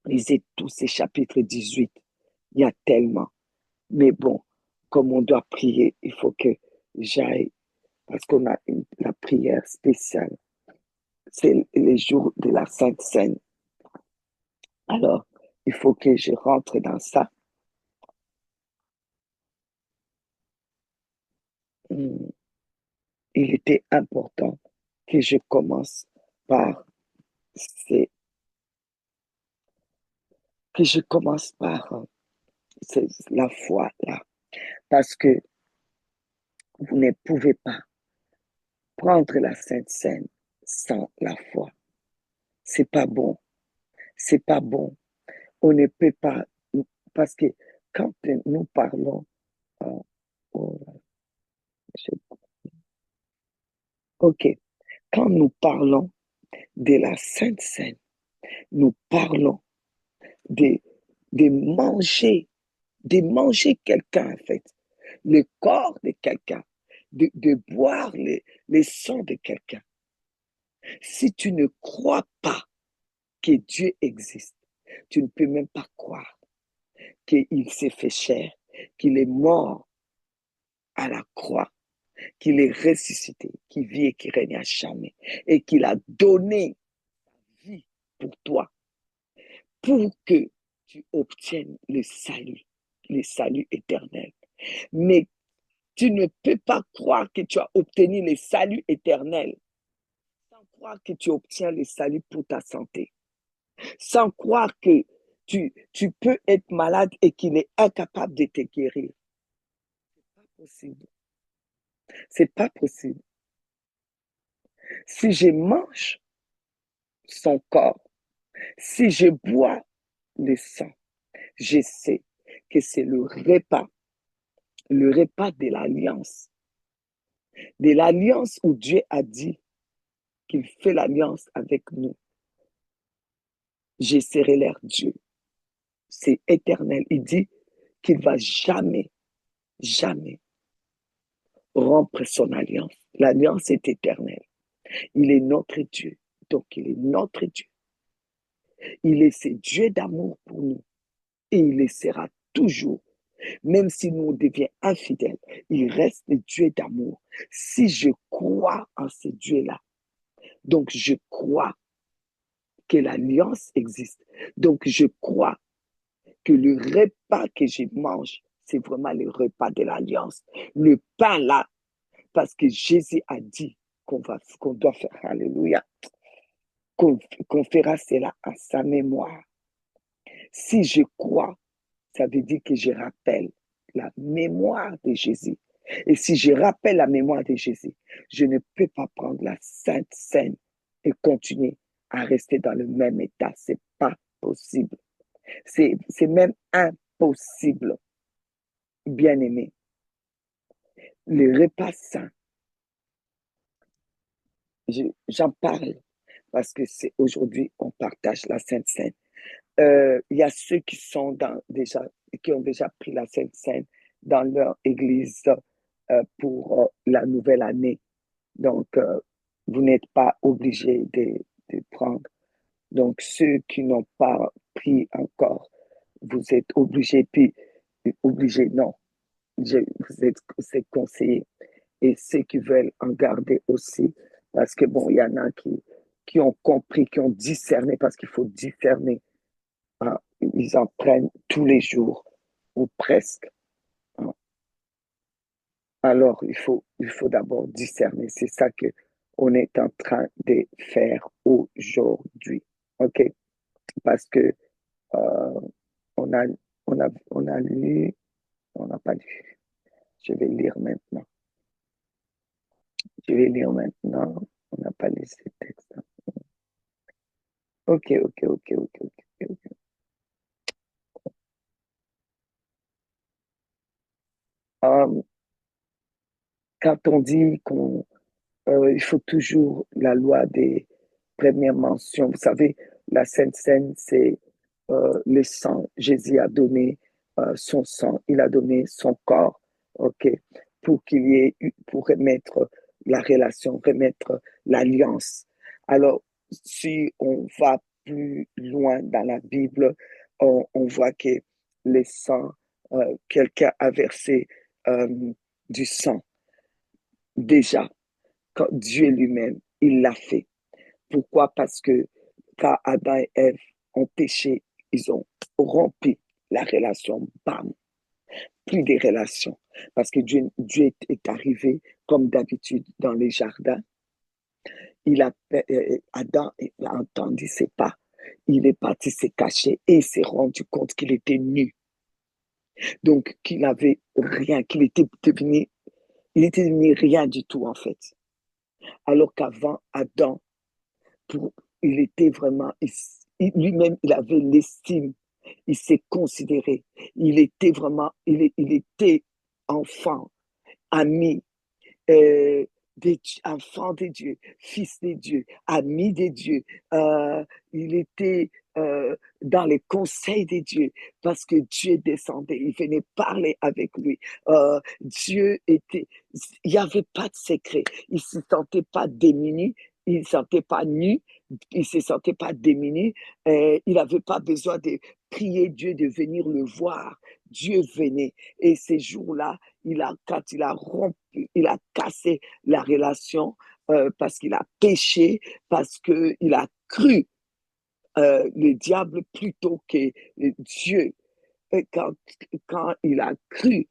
Lisez tous ces chapitres 18. Il y a tellement. Mais bon, comme on doit prier, il faut que j'aille parce qu'on a la prière spéciale. C'est les jours de la Sainte Seine. Alors, il faut que je rentre dans ça. Il était important que je commence par la foi là, parce que vous ne pouvez pas prendre la Sainte Seine sans la foi. C'est pas bon. C'est pas bon. On ne peut pas, parce que quand nous parlons, oh, ok, quand nous parlons de la Sainte Seine, nous parlons de, de manger, de manger quelqu'un en fait, le corps de quelqu'un, de boire les sang de quelqu'un. Si tu ne crois pas que Dieu existe, tu ne peux même pas croire qu'il s'est fait chair, qu'il est mort à la croix, qu'il est ressuscité, qu'il vit et qu'il règne à jamais, et qu'il a donné sa vie pour toi, pour que tu obtiennes le salut éternel. Mais tu ne peux pas croire que tu as obtenu le salut éternel sans croire que tu obtiens le salut pour ta santé, sans croire que tu peux être malade et qu'il est incapable de te guérir. C'est pas possible. C'est pas possible. Si je mange son corps, si je bois le sang, je sais que c'est le repas de l'alliance où Dieu a dit qu'il fait l'alliance avec nous. Je serai leur Dieu. C'est éternel. Il dit qu'il ne va jamais, jamais rompre son alliance. L'alliance est éternelle. Il est notre Dieu. Donc, il est notre Dieu. Il est ce Dieu d'amour pour nous. Et il le sera toujours. Même si nous devions infidèles, il reste le Dieu d'amour. Si je crois en ce Dieu-là, donc je crois que l'alliance existe. Donc je crois que le repas que je mange, c'est vraiment le repas de l'alliance. Le pain là, parce que Jésus a dit qu'on doit faire, alléluia, qu'on fera cela à sa mémoire. Si je crois, ça veut dire que je rappelle la mémoire de Jésus. Et si je rappelle la mémoire de Jésus, je ne peux pas prendre la Sainte Seine et continuer à rester dans le même état. C'est pas possible. C'est même impossible. Bien-aimé, le repas saint, j'en parle parce que c'est aujourd'hui, on partage la Sainte Seine. Il y a ceux qui ont déjà pris la Sainte Seine dans leur église pour la nouvelle année. Donc, vous n'êtes pas obligés de prendre. Donc, ceux qui n'ont pas pris encore, vous êtes obligés, non, vous êtes conseillés. Et ceux qui veulent en garder aussi, parce que bon, il y en a qui ont compris, qui ont discerné, parce qu'il faut discerner. Hein, ils en prennent tous les jours, ou presque. Hein. Alors, il faut d'abord discerner. C'est ça que on est en train de faire aujourd'hui. OK? Parce que euh, on a, on a lu, on n'a pas lu. Je vais lire maintenant. Je vais lire maintenant. On n'a pas lu ce texte. OK, OK, OK, OK, OK, OK. Euh, quand on dit qu'on il faut toujours la loi des premières mentions. Vous savez, la Sainte Seine, c'est le sang. Jésus a donné son sang, il a donné son corps, ok, pour qu'il y ait, pour remettre la relation, remettre l'alliance. Alors, si on va plus loin dans la Bible, on voit que le sang, quelqu'un a versé euh, du sang déjà quand Dieu lui-même, il l'a fait. Pourquoi? Parce que quand Adam et Ève ont péché, ils ont rompu la relation. Bam! Plus de relations. Parce que Dieu est arrivé, comme d'habitude, dans les jardins. Adam a entendu ses pas. Il est parti se cacher et il s'est rendu compte qu'il était nu. Donc, qu'il n'avait rien, il était devenu rien du tout, en fait. Alors qu'avant, Adam, pour, il était vraiment, lui-même, il avait l'estime, il s'est considéré, il était vraiment, il était enfant, ami, euh, enfant de Dieu, fils de Dieu, ami de Dieu. Il était dans les conseils de Dieu parce que Dieu descendait, il venait parler avec lui. Dieu était, il n'y avait pas de secret, il ne se sentait pas démuni, il ne se sentait pas nu, il ne se sentait pas démuni, il n'avait pas besoin de prier Dieu de venir le voir. Dieu venait. Et ces jours-là, quand il a rompu, il a cassé la relation parce qu'il a péché, parce qu'il a cru le diable plutôt que Dieu. Et quand il a cru,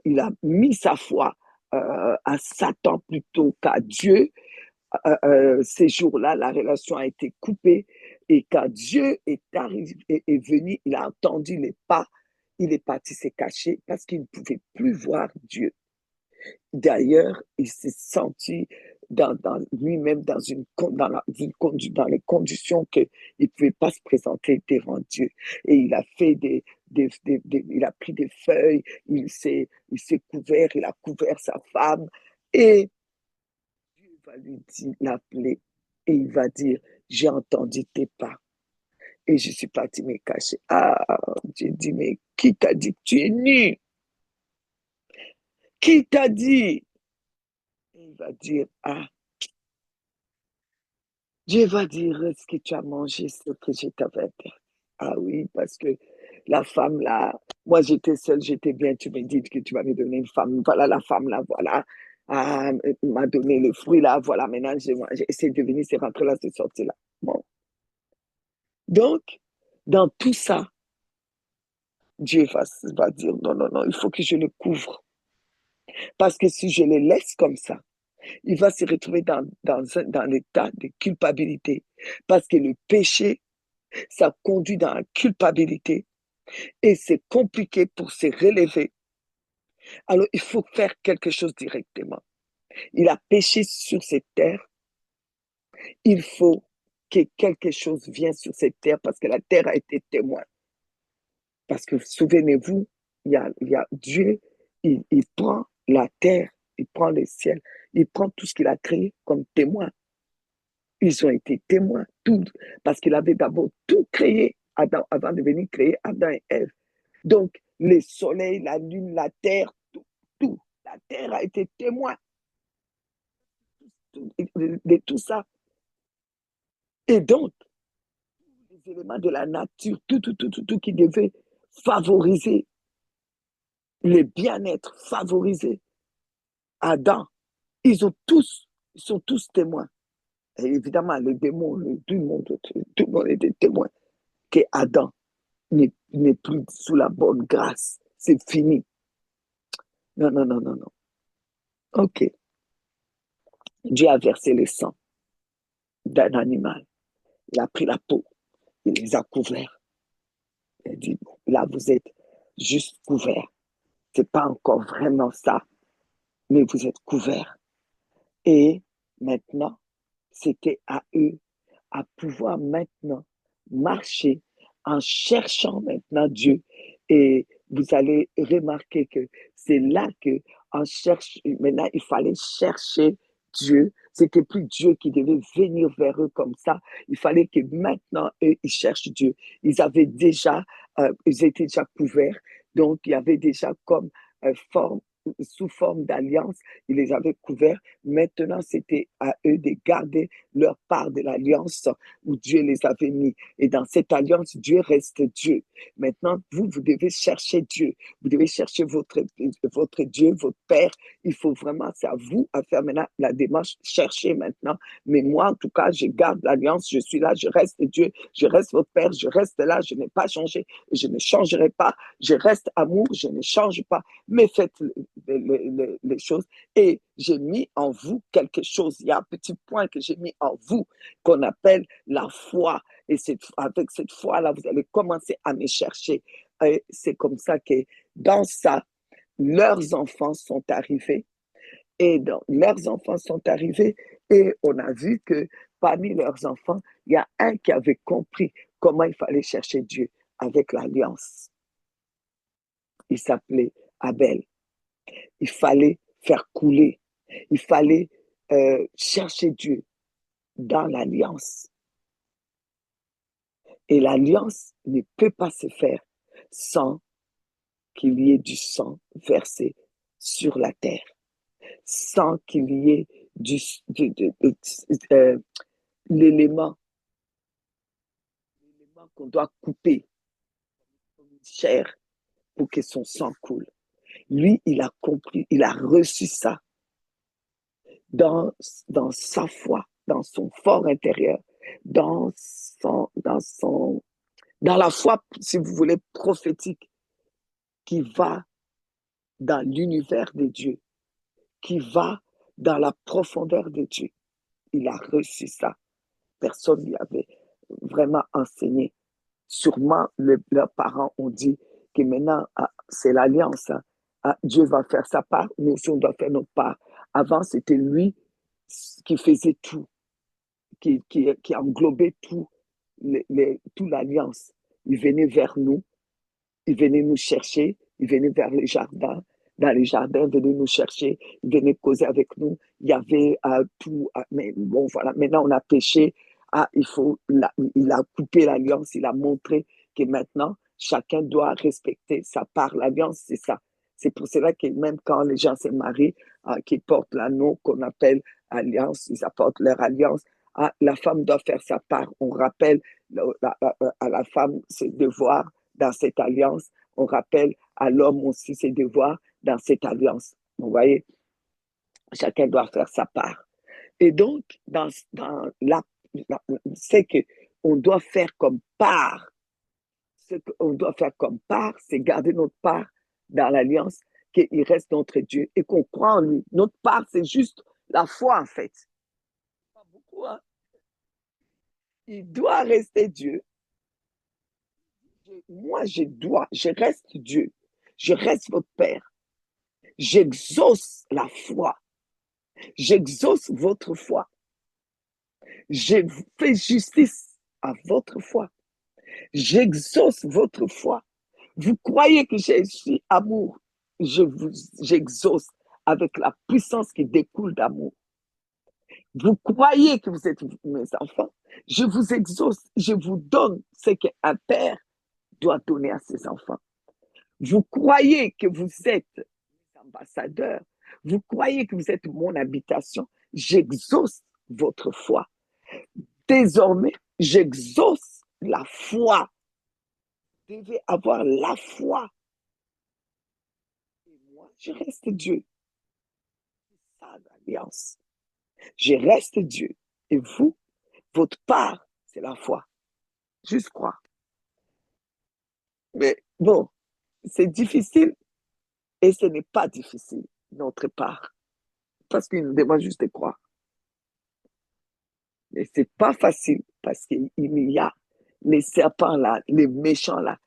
il a mis sa foi à Satan plutôt qu'à Dieu. Ces jours-là, la relation a été coupée. Et quand Dieu est arrivé, est venu, il a entendu les pas, il est parti se cacher parce qu'il ne pouvait plus voir Dieu. D'ailleurs, il s'est senti dans lui-même dans les conditions qu'il ne pouvait pas se présenter devant Dieu. Et il a fait il a pris des feuilles, il s'est couvert, il a couvert sa femme et Dieu va lui dire, l'appeler et il va dire, j'ai entendu tes pas et je suis parti me cacher. Ah, Dieu dit, mais qui t'a dit que tu es nu? Qui t'a dit? Et il va dire, ah, Dieu va dire, est-ce que tu as mangé ce que je t'avais interdit? Ah oui, parce que la femme là, moi j'étais seule, j'étais bien, tu me dis que tu vas me donner une femme, voilà la femme là, voilà, ah, m'a donné le fruit là, voilà, maintenant c'est devenu, c'est rentré là, c'est sorti là. Bon. Donc, dans tout ça, Dieu va dire, non, non, non, il faut que je le couvre. Parce que si je le laisse comme ça, il va se retrouver dans l'état de culpabilité. Parce que le péché, ça conduit dans la culpabilité et c'est compliqué pour se relever. Alors, il faut faire quelque chose directement. Il a péché sur cette terre. Il faut que quelque chose vienne sur cette terre parce que la terre a été témoin. Parce que souvenez-vous, il y a Dieu, il prend la terre, il prend le ciel, il prend tout ce qu'il a créé comme témoin. Ils ont été témoins, tout, parce qu'il avait d'abord tout créé avant de venir créer Adam et Ève. Donc, le soleil, la lune, la terre, tout, tout. La terre a été témoin de tout ça. Et donc, les éléments de la nature, tout qui devait favoriser le bien-être, favoriser Adam, ils sont tous témoins. Et évidemment, les démons, tout le monde était témoin que Adam n'est plus sous la bonne grâce. C'est fini. Non, non, non, non, non. OK. Dieu a versé le sang d'un animal. Il a pris la peau. Il les a couverts. Il a dit, là, vous êtes juste couverts. C'est pas encore vraiment ça, mais vous êtes couverts. Et maintenant, c'était à eux à pouvoir maintenant marcher en cherchant maintenant Dieu. Et vous allez remarquer que c'est là que maintenant il fallait chercher Dieu. C'était plus Dieu qui devait venir vers eux comme ça. Il fallait que maintenant eux, ils cherchent Dieu. Ils étaient déjà couverts. Donc, il y avait déjà comme forme, sous forme d'alliance. Il les avait couverts. Maintenant, c'était à eux de garder leur part de l'alliance où Dieu les avait mis. Et dans cette alliance, Dieu reste Dieu. Maintenant, vous devez chercher Dieu. Vous devez chercher votre Dieu, votre Père. Il faut vraiment, c'est à vous à faire maintenant la démarche, chercher maintenant. Mais moi, en tout cas, je garde l'alliance, je suis là, je reste Dieu, je reste votre Père, je reste là, je n'ai pas changé, je ne changerai pas, je reste amour, je ne change pas, mais faites les choses. Et j'ai mis en vous quelque chose. Il y a un petit point que j'ai mis en vous qu'on appelle la foi. Et avec cette foi-là, vous allez commencer à me chercher. Et c'est comme ça que dans ça, leurs enfants sont arrivés. Et donc, leurs enfants sont arrivés et on a vu que parmi leurs enfants, il y a un qui avait compris comment il fallait chercher Dieu avec l'alliance. Il s'appelait Abel. Il fallait faire couler. Il fallait chercher Dieu dans l'alliance. Et l'alliance ne peut pas se faire sans qu'il y ait du sang versé sur la terre, sans qu'il y ait l'élément qu'on doit couper comme une chair pour que son sang coule. Lui, il a compris, il a reçu ça dans sa foi, dans son fort intérieur, dans la foi, si vous voulez, prophétique, qui va dans l'univers de Dieu, qui va dans la profondeur de Dieu. Il a reçu ça. Personne ne lui avait vraiment enseigné. Sûrement, leurs parents ont dit que maintenant, c'est l'alliance. Dieu va faire sa part, nous aussi, on doit faire notre part. Avant, c'était lui qui faisait tout, qui englobait tout, toute l'alliance. Il venait vers nous, il venait nous chercher, il venait vers les jardins. Dans les jardins, il venait nous chercher, il venait causer avec nous. Il y avait tout. Mais bon, voilà, maintenant on a péché. Il a coupé l'alliance, il a montré que maintenant, chacun doit respecter sa part. L'alliance, c'est ça. C'est pour cela que même quand les gens se marient, qui portent l'anneau qu'on appelle alliance, ils apportent leur alliance. La femme doit faire sa part. On rappelle à la femme ses devoirs dans cette alliance. On rappelle à l'homme aussi ses devoirs dans cette alliance. Vous voyez, chacun doit faire sa part. Et donc, c'est qu'on doit faire comme part. Ce qu'on doit faire comme part, c'est garder notre part dans l'alliance, qu'il reste notre Dieu et qu'on croit en lui. Notre part, c'est juste la foi, en fait. Pas beaucoup, hein? Il doit rester Dieu. Moi, je reste Dieu. Je reste votre Père. J'exauce la foi. J'exauce votre foi. Je fais justice à votre foi. J'exauce votre foi. Vous croyez que je suis amour. J'exauce avec la puissance qui découle d'amour. Vous croyez que vous êtes mes enfants. Je vous exauce. Je vous donne ce qu'un père doit donner à ses enfants. Vous croyez que vous êtes ambassadeur. Vous croyez que vous êtes mon habitation. J'exauce votre foi. Désormais, j'exauce la foi. Vous devez avoir la foi. Et moi, je reste Dieu. C'est ça l'alliance. Je reste Dieu. Et vous, votre part, c'est la foi. Juste croire. Mais bon, c'est difficile et ce n'est pas difficile, notre part. parce qu'il nous demande juste de croire. Et c'est pas facile parce qu'il y a les serpents là, les méchants là,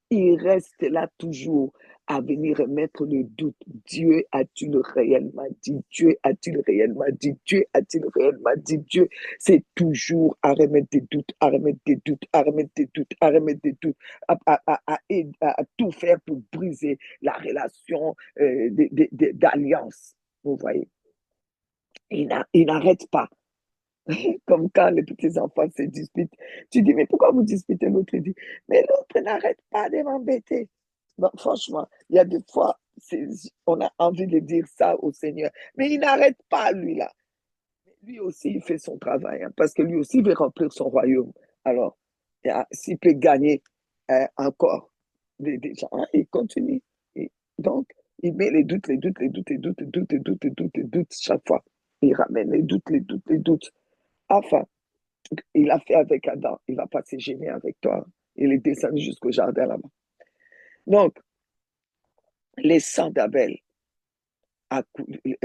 ils restent là toujours à venir remettre le doute. Dieu a-t-il réellement dit? Dieu a-t-il réellement dit? Dieu a-t-il réellement dit? Dieu, c'est toujours à remettre des doutes, à remettre des doutes, à remettre des doutes, à remettre des doutes, à tout faire pour briser la relation d'alliance. Vous voyez, il n'arrête pas. Comme quand les petits-enfants se disputent. Tu dis, mais pourquoi vous disputez? L'autre dit, mais l'autre n'arrête pas de m'embêter. Non, franchement, il y a des fois, on a envie de dire ça au Seigneur, mais il n'arrête pas, lui, là. Lui aussi, il fait son travail, hein, parce que lui aussi, il veut remplir son royaume. Alors, s'il peut gagner encore des gens, hein, il continue. Et donc, il met les doutes, les doutes, les doutes, les doutes, les doutes, les doutes, les doutes, les doutes, chaque fois. Il ramène les doutes, les doutes, les doutes. Enfin, il a fait avec Adam, il ne va pas se gêner avec toi. Il est descendu jusqu'au jardin là-bas. Donc, les sangs d'Abel a coulé,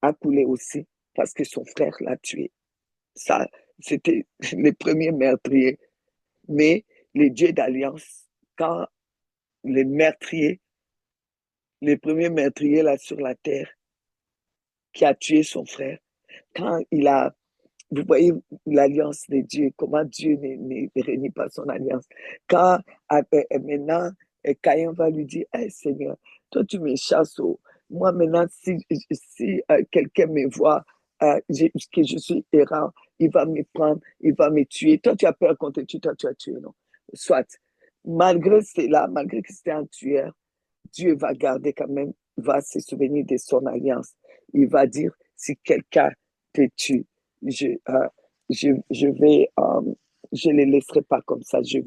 a coulé aussi parce que son frère l'a tué. Ça, c'était les premiers meurtriers. Mais les dieux d'alliance, quand les meurtriers, les premiers meurtriers là sur la terre, qui a tué son frère, quand il a, vous voyez l'alliance des dieux, comment Dieu ne réunit pas son alliance. Quand maintenant, Caïn va lui dire, hey, Seigneur, toi tu me chasses. Moi maintenant, si quelqu'un me voit que je suis errant, il va me prendre, il va me tuer. Toi tu as peur qu'on te tue, toi tu as tué, non? Soit, malgré cela, malgré que c'était un tueur, Dieu va garder quand même, va se souvenir de son alliance. Il va dire, si quelqu'un te tue, je, euh, je vais, je les laisserai pas comme ça, je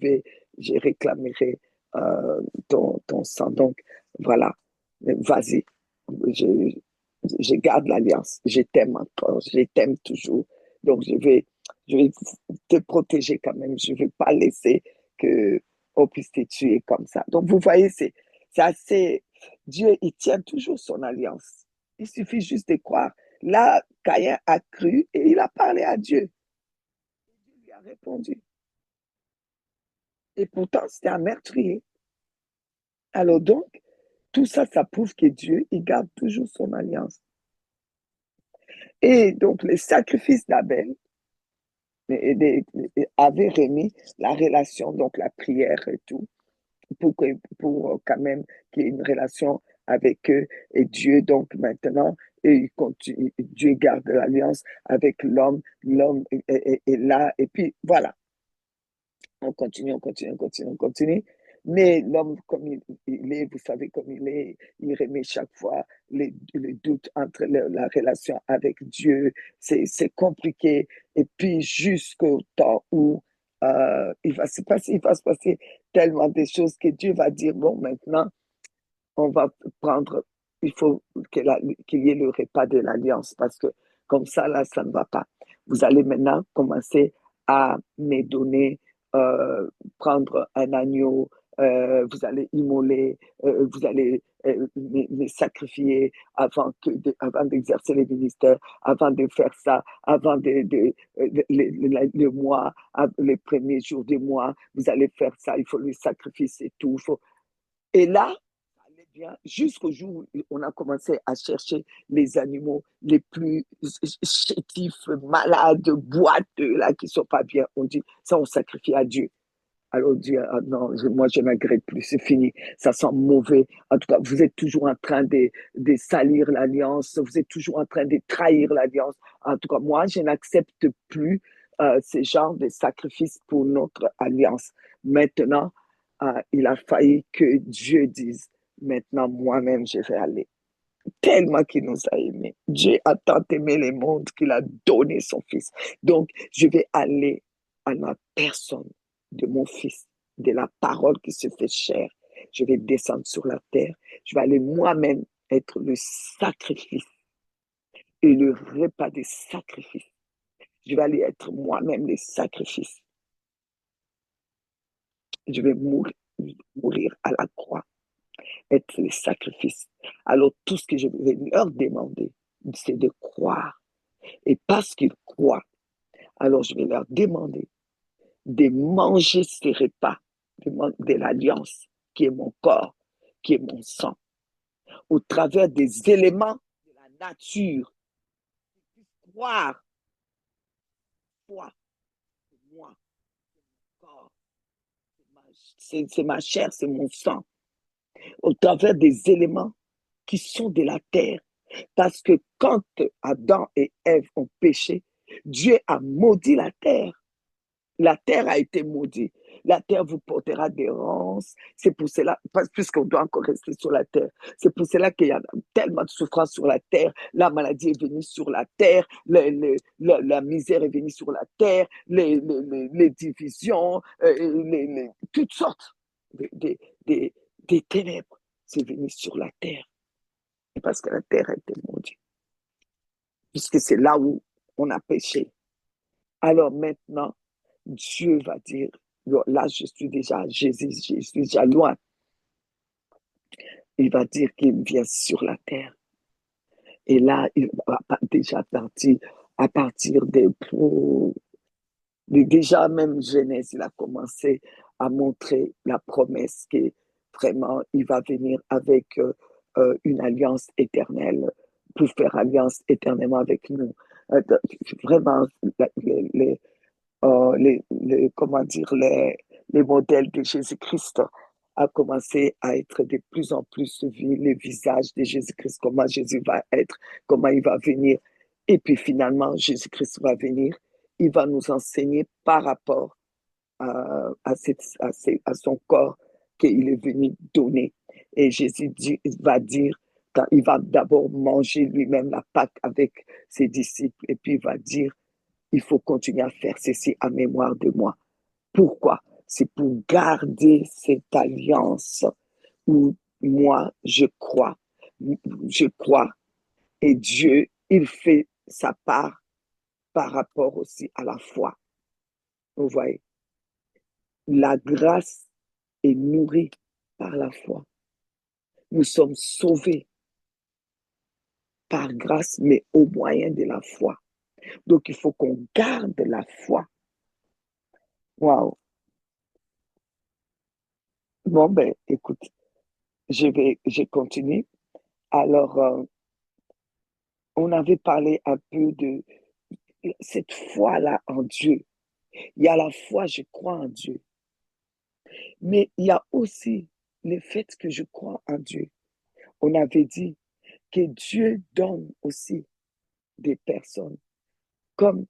réclamerai ton sang. Donc, voilà, vas-y, je, je garde l'alliance, je t'aime encore, je t'aime toujours. Donc, je vais te protéger quand même, je ne vais pas laisser que on puisse te tuer comme ça. Donc, vous voyez, c'est assez. Dieu, il tient toujours son alliance. Il suffit juste de croire. Là, Caïn a cru et il a parlé à Dieu. Dieu lui a répondu. Et pourtant, c'était un meurtrier. Alors donc, tout ça, ça prouve que Dieu, il garde toujours son alliance. Et donc, les sacrifices d'Abel avaient remis la relation, donc la prière et tout, pour quand même qu'il y ait une relation avec eux et Dieu. Donc maintenant, et Dieu garde l'alliance avec l'homme. L'homme est là. Et puis voilà, on continue, on continue, on continue, on continue. Mais l'homme, comme il est, vous savez, comme il remet chaque fois les doutes entre la relation avec Dieu. C'est compliqué. Et puis jusqu'au temps où il va se passer tellement de choses que Dieu va dire, bon, maintenant, on va prendre, il faut qu'il y ait le repas de l'alliance parce que comme ça, là, ça ne va pas. Vous allez maintenant commencer à me donner, prendre un agneau, vous allez immoler, vous allez me sacrifier avant d'exercer les ministères, avant de faire ça, avant le mois, les premiers jours du mois, vous allez faire ça, il faut le sacrifier, c'est tout. Et là, bien jusqu'au jour où on a commencé à chercher les animaux les plus chétifs, malades, boiteux, là, qui ne sont pas bien. On dit, ça, on sacrifie à Dieu. Alors Dieu, ah non, moi je n'agresse plus, c'est fini, ça sent mauvais. En tout cas, vous êtes toujours en train de salir l'alliance, vous êtes toujours en train de trahir l'alliance. En tout cas, moi, je n'accepte plus ce genre de sacrifice pour notre alliance. Maintenant, il a failli que Dieu dise, maintenant moi-même je vais aller. Tellement qu'il nous a aimés. Dieu a tant aimé le monde qu'il a donné son Fils. Donc, je vais aller à la personne de mon Fils, de la parole qui se fait chair. Je vais descendre sur la terre. Je vais aller moi-même être le sacrifice et le repas des sacrifices. Je vais aller être moi-même le sacrifice. Je vais mourir à la croix. être les sacrifices. Alors, tout ce que je vais leur demander, c'est de croire. Et parce qu'ils croient, alors je vais leur demander de manger ces repas de l'alliance, qui est mon corps, qui est mon sang, au travers des éléments de la nature, croire, foi, c'est moi, c'est mon corps, c'est ma chair, c'est mon sang, au travers des éléments qui sont de la terre. Parce que quand Adam et Ève ont péché, Dieu a maudit la terre. La terre a été maudite. La terre vous portera des ronces. C'est pour cela, puisqu'on doit encore rester sur la terre, c'est pour cela qu'il y a tellement de souffrance sur la terre. La maladie est venue sur la terre, la misère est venue sur la terre, les divisions, toutes sortes de, de, des ténèbres, c'est venu sur la terre. Parce que la terre a été maudite. Puisque c'est là où on a péché. Alors maintenant, Dieu va dire, là je suis déjà Jésus, je suis déjà loin. Il va dire qu'il vient sur la terre. Et là, il va déjà partir à partir déjà même Genèse, il a commencé à montrer la promesse que vraiment il va venir avec une alliance éternelle pour faire alliance éternellement avec nous. Vraiment, les, comment dire, les modèles de Jésus-Christ a commencé à être de plus en plus vu, le visage de Jésus-Christ, comment Jésus va être, comment il va venir. Et puis finalement, Jésus-Christ va venir, il va nous enseigner par rapport à son corps qu'il est venu donner. Et Jésus va dire, quand il va d'abord manger lui-même la Pâque avec ses disciples, et puis il va dire, il faut continuer à faire ceci en mémoire de moi. Pourquoi? C'est pour garder cette alliance où moi, je crois. Je crois. Et Dieu, il fait sa part par rapport aussi à la foi. Vous voyez? La grâce est nourrie par la foi. Nous sommes sauvés par grâce, mais au moyen de la foi. Donc, il faut qu'on garde la foi. Waouh! Bon, ben, écoute, je continue. Alors, on avait parlé un peu de cette foi-là en Dieu. Il y a la foi, je crois en Dieu. Mais il y a aussi le fait que je crois en Dieu. On avait dit que Dieu donne aussi des personnes, comme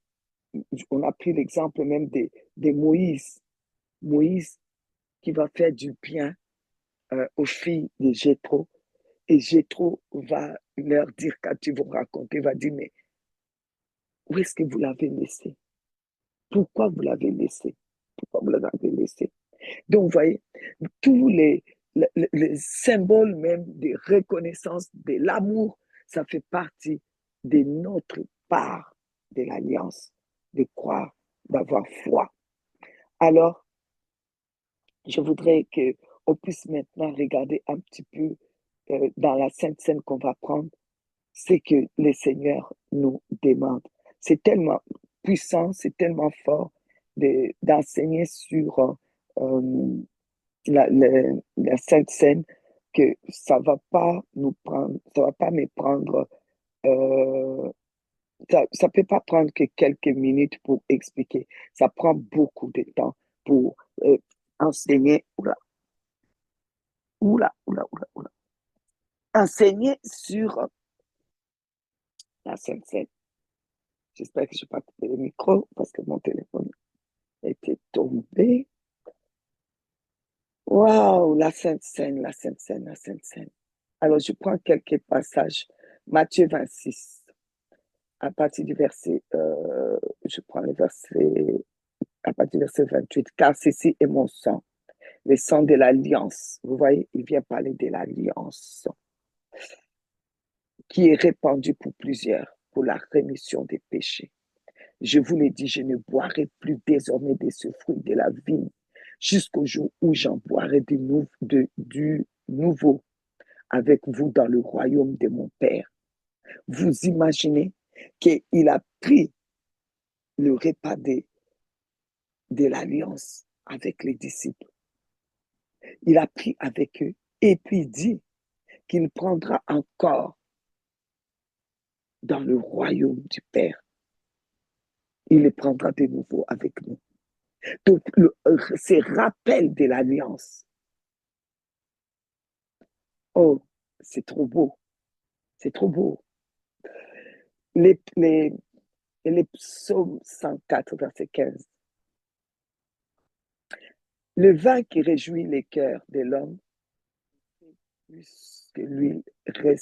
on a pris l'exemple même de Moïse. Moïse qui va faire du bien aux filles de Jéthro. Et Jéthro va leur dire, quand ils vont raconter, va dire, mais où est-ce que vous l'avez laissé? Pourquoi vous l'avez laissé? Pourquoi vous l'avez laissé? Donc, vous voyez, tous les symboles même de reconnaissance de l'amour, ça fait partie de notre part de l'alliance, de croire, d'avoir foi. Alors, je voudrais qu'on puisse maintenant regarder un petit peu dans la Sainte Seine qu'on va prendre, c'est que le Seigneur nous demande. C'est tellement puissant, c'est tellement fort d'enseigner sur la Sainte Seine que ça va pas nous prendre, ça va pas me prendre, euh, ça peut pas prendre que quelques minutes pour expliquer. Ça prend beaucoup de temps pour enseigner, enseigner sur la Sainte Seine. J'espère que je n'ai pas coupé le micro parce que mon téléphone était tombé. Waouh, la Sainte Seine, la Sainte Seine, la Sainte Seine. Alors, je prends quelques passages. Matthieu 26, à partir du verset, je prends le verset, à partir du verset 28. Car ceci est mon sang, le sang de l'alliance. Vous voyez, il vient parler de l'alliance qui est répandue pour plusieurs, pour la rémission des péchés. Je vous l'ai dit, je ne boirai plus désormais de ce fruit de la vigne jusqu'au jour où j'en boirai du nouveau avec vous dans le royaume de mon Père. Vous imaginez qu'il a pris le repas de l'alliance avec les disciples. Il a pris avec eux et puis dit qu'il prendra encore dans le royaume du Père. Il les prendra de nouveau avec nous. Donc, ces rappels de l'alliance. Oh, c'est trop beau. C'est trop beau. Les psaumes 104, verset 15. Le vin qui réjouit les cœurs de l'homme plus que l'huile fait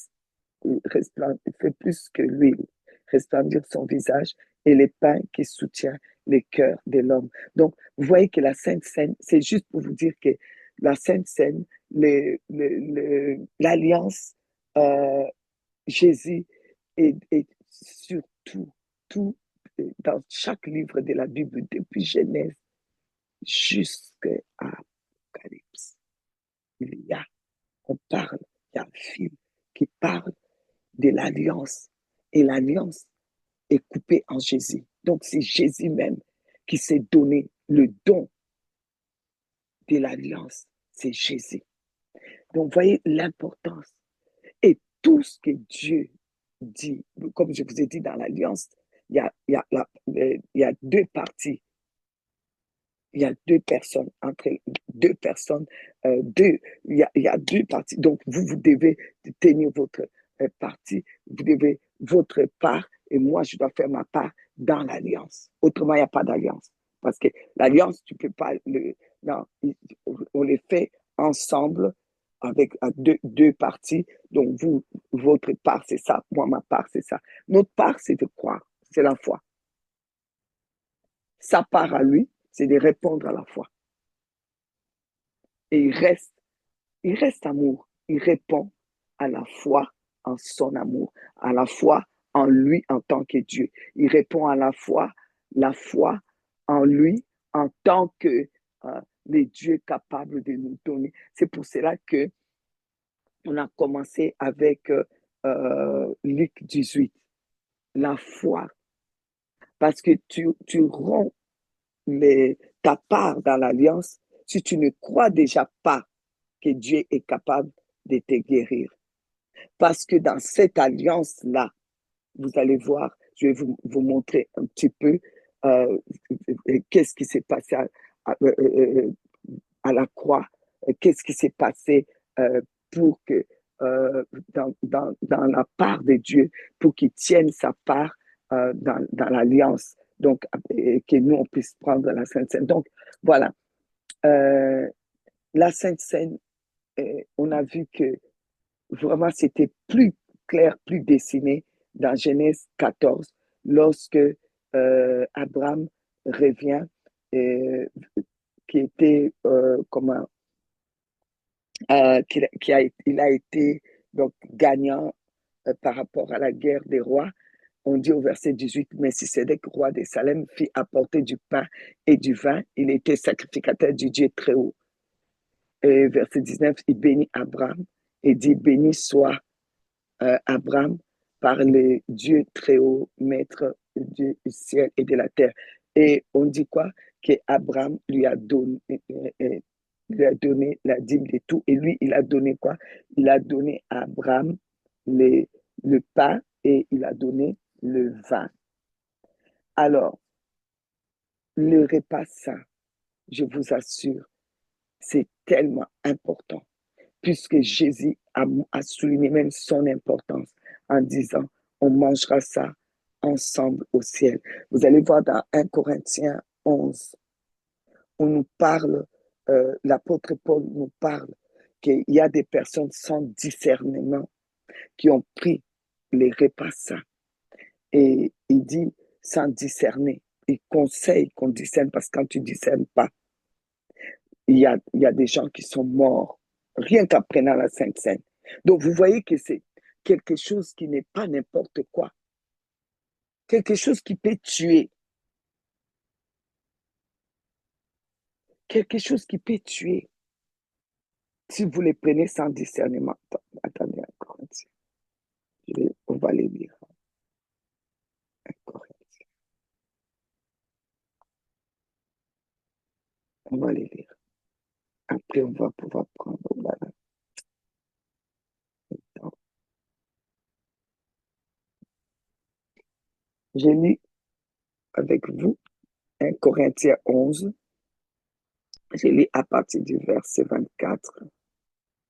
plus que l'huile resplendir son visage et les pains qui soutient les cœurs de l'homme. Donc, vous voyez que la Sainte Seine, c'est juste pour vous dire que la Sainte Seine, l'alliance, Jésus est sur tout, dans chaque livre de la Bible, depuis Genèse jusqu'à Apocalypse. On parle, il y a un film qui parle de l'alliance. Et l'alliance est coupée en Jésus. Donc, c'est Jésus même qui s'est donné le don de l'alliance. C'est Jésus. Donc, vous voyez l'importance. Et tout ce que Dieu dit, comme je vous ai dit dans l'alliance, il y a deux parties. Il y a deux personnes, entre deux personnes, il y a deux parties. Donc, vous devez tenir votre partie, vous devez votre part, et moi, je dois faire ma part dans l'alliance. Autrement, il n'y a pas d'alliance. Parce que l'alliance, tu ne peux pas... non, on les fait ensemble avec deux parties. Donc, votre part, c'est ça. Moi, ma part, c'est ça. Notre part, c'est de croire. C'est la foi. Sa part à lui, c'est de répondre à la foi. Et il reste amour. Il répond à la foi en son amour, à la foi en lui en tant que Dieu. Il répond à la foi en lui en tant que le Dieu capable de nous donner. C'est pour cela que on a commencé avec Luc 18, la foi. Parce que tu romps ta part dans l'alliance si tu ne crois déjà pas que Dieu est capable de te guérir. Parce que dans cette alliance-là, vous allez voir, je vais vous montrer un petit peu qu'est-ce qui s'est passé à la croix, qu'est-ce qui s'est passé pour que dans la part de Dieu, pour qu'il tienne sa part dans l'alliance, donc que nous, on puisse prendre la Sainte Seine. Donc, voilà. La Sainte Seine, on a vu que vraiment, c'était plus clair, plus dessiné dans Genèse 14, lorsque Abraham revient, qui était, il a été donc gagnant par rapport à la guerre des rois. On dit au verset 18, mais Melchisédek, roi de Salem, fit apporter du pain et du vin. Il était sacrificateur du Dieu très haut. Et verset 19, il bénit Abraham et dit, béni soit Abraham par le Dieu très haut, maître du ciel et de la terre. Et on dit quoi? Qu'Abraham lui a donné la dîme de tout. Et lui, il a donné quoi? Il a donné à Abraham le pain et il a donné le vin. Alors, le repas saint, je vous assure, c'est tellement important, puisque Jésus a souligné même son importance en disant, on mangera ça ensemble au ciel. Vous allez voir dans 1 Corinthiens 11, on nous parle, l'apôtre Paul nous parle qu'il y a des personnes sans discernement qui ont pris les repas saints. Et il dit sans discerner. Il conseille qu'on discerne parce que quand tu ne discernes pas, il y a des gens qui sont morts rien qu'en prenant la Sainte Seine. Donc, vous voyez que c'est quelque chose qui n'est pas n'importe quoi. Quelque chose qui peut tuer. Quelque chose qui peut tuer. Si vous les prenez sans discernement, attendez un Corinthien. On va les lire. Un Corinthien. On va les lire. Après, on va pouvoir prendre. Voilà. Je lis avec vous 1 Corinthiens 11. Je lis à partir du verset 24.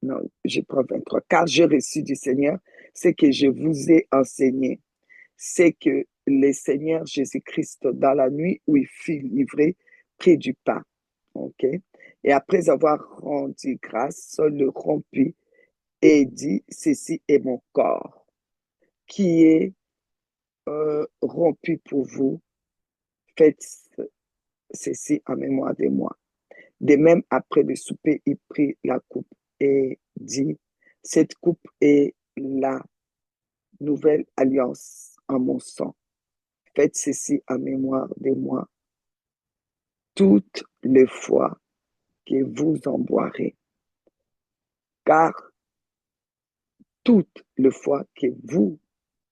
Non, je prends 23. Car j'ai reçu du Seigneur ce que je vous ai enseigné. C'est que le Seigneur Jésus-Christ, dans la nuit où il fut livré, prit du pain. OK? Et après avoir rendu grâce, le rompit et dit, ceci est mon corps qui est rompu pour vous. Faites ceci en mémoire de moi. De même, après le souper, il prit la coupe et dit, cette coupe est la nouvelle alliance en mon sang. Faites ceci en mémoire de moi toutes les fois que vous en boirez. Car toutes les fois que vous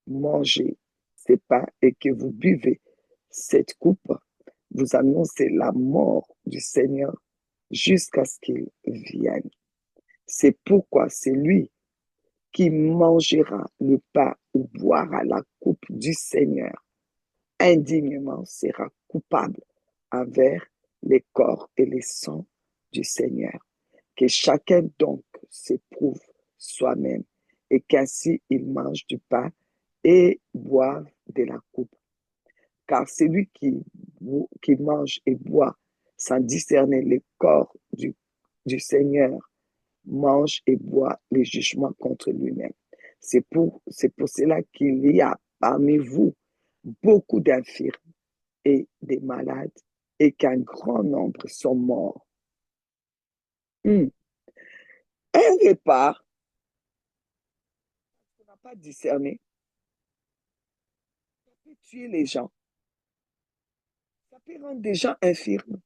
mangez ce pain et que vous buvez cette coupe, vous annoncez la mort du Seigneur jusqu'à ce qu'il vienne. C'est pourquoi c'est lui qui mangera le pain ou boira la coupe du Seigneur indignement sera coupable envers les corps et les sangs du Seigneur. Que chacun donc s'éprouve soi-même et qu'ainsi il mange du pain et boive de la coupe. Car celui qui mange et boit sans discerner le corps du Seigneur mange et boit les jugements contre lui-même. C'est pour cela qu'il y a parmi vous beaucoup d'infirmes et des malades et qu'un grand nombre sont morts. Un repas, on n'a pas discerné, ça peut tuer les gens. Ça peut rendre des gens infirmes.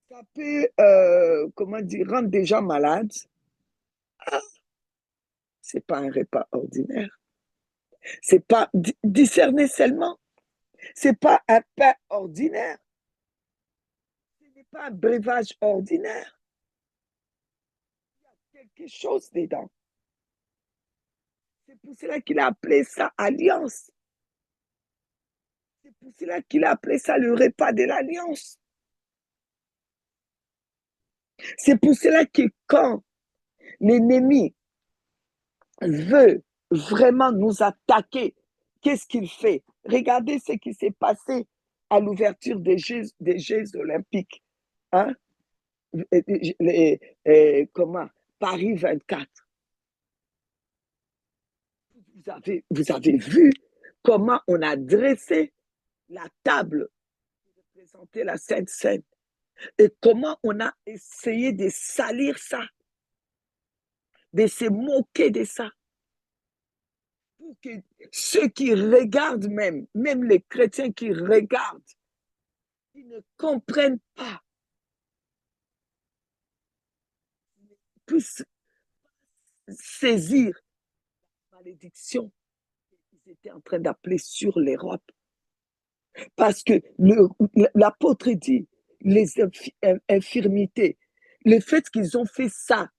Ça peut, rendre des gens malades. Ah, c'est pas un repas ordinaire. C'est pas discerner seulement. C'est pas un pain ordinaire. Ce n'est pas un breuvage ordinaire. Il y a quelque chose dedans. C'est pour cela qu'il a appelé ça alliance. C'est pour cela qu'il a appelé ça le repas de l'alliance. C'est pour cela que quand l'ennemi veut vraiment nous attaquer, qu'est-ce qu'il fait? Regardez ce qui s'est passé à l'ouverture des Jeux olympiques. Hein? Paris 24. Vous avez vu comment on a dressé la table pour représenter la Sainte Seine et comment on a essayé de salir ça, de se moquer de ça, pour que ceux qui regardent même les chrétiens qui regardent, ils ne comprennent pas, puissent saisir la malédiction qu'ils étaient en train d'appeler sur l'Europe. Parce que l'apôtre dit, les infirmités, le fait qu'ils ont fait ça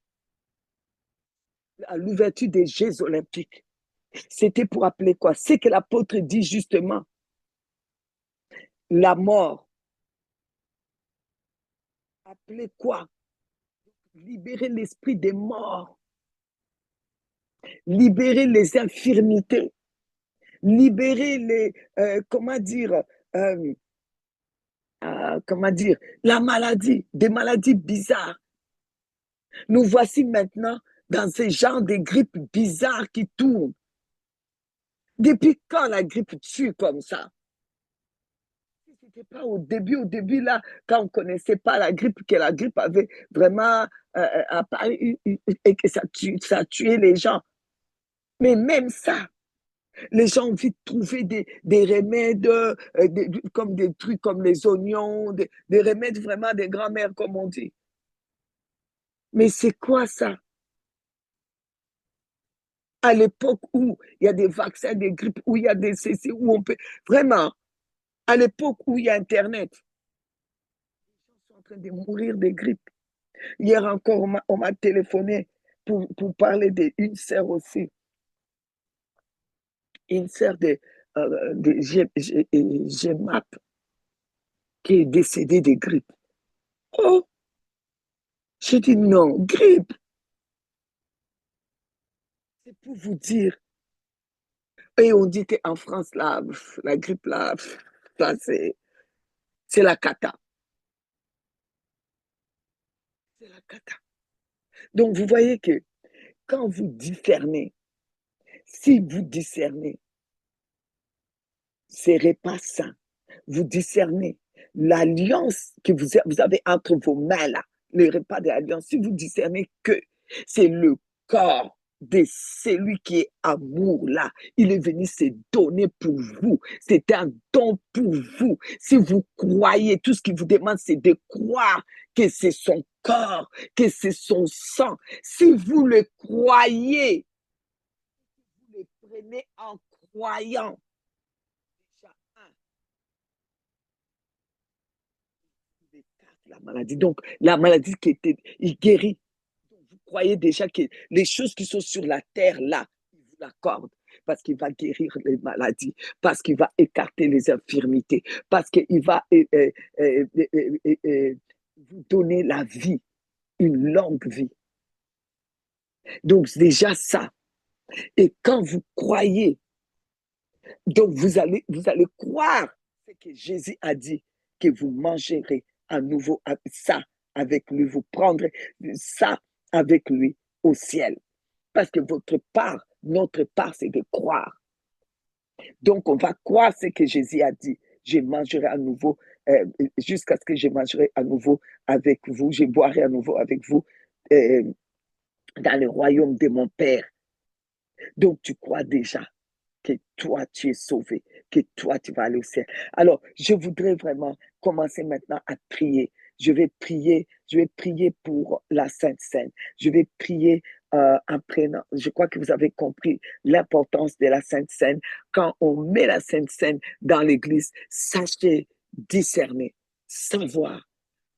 à l'ouverture des Jeux olympiques, c'était pour appeler quoi? C'est que l'apôtre dit justement, la mort. Appeler quoi? Libérer l'esprit des morts, libérer les infirmités, libérer les, la maladie, des maladies bizarres. Nous voici maintenant dans ce genre de grippe bizarre qui tourne. Depuis quand la grippe tue comme ça? C'était pas au début là, quand on ne connaissait pas la grippe, que la grippe avait vraiment apparu et que ça tuait les gens. Mais même ça, les gens ont envie de trouver des remèdes, comme des trucs comme les oignons, des remèdes vraiment des grands-mères, comme on dit. Mais c'est quoi ça? À l'époque où il y a des vaccins, des grippes, où il y a des CC, où on peut... Vraiment, à l'époque où il y a Internet, les gens sont en train de mourir des grippes. Hier encore, on m'a téléphoné pour parler d'une sœur aussi. Une sœur de GMAP qui est décédée de grippe. Oh, j'ai dit non, grippe. C'est pour vous dire. Et on dit qu'en France, la grippe, là, ça, c'est la cata. C'est la cata. Donc, vous voyez que quand vous discernez, si vous discernez ces repas sains, vous discernez l'alliance que vous avez entre vos mains, là, les repas de l'alliance, si vous discernez que c'est le corps de celui qui est amour, là, il est venu se donner pour vous. C'est un don pour vous. Si vous croyez, tout ce qu'il vous demande, c'est de croire que c'est son corps, que c'est son sang. Si vous le croyez, vous le prenez en croyant. Déjà, la maladie. Donc, la maladie qui était, il guérit. Donc, vous croyez déjà que les choses qui sont sur la terre, là, il vous l'accorde. Parce qu'il va guérir les maladies, parce qu'il va écarter les infirmités, parce qu'il va vous donner la vie, une longue vie. Donc, déjà ça. Et quand vous croyez, donc vous allez croire ce que Jésus a dit, que vous mangerez à nouveau ça avec lui, vous prendrez ça avec lui au ciel. Parce que votre part, notre part, c'est de croire. Donc, on va croire ce que Jésus a dit. Je mangerai à nouveau, jusqu'à ce que je mangerai à nouveau avec vous, je boirai à nouveau avec vous euh, dans le royaume de mon Père. Donc, tu crois déjà que toi, tu es sauvé, que toi, tu vas aller au ciel. Alors, je voudrais vraiment commencer maintenant à prier. Je vais prier pour la Sainte Seine. Je vais prier en prenant. Je crois que vous avez compris l'importance de la Sainte Seine. Quand on met la Sainte Seine dans l'église, sachez discerner, savoir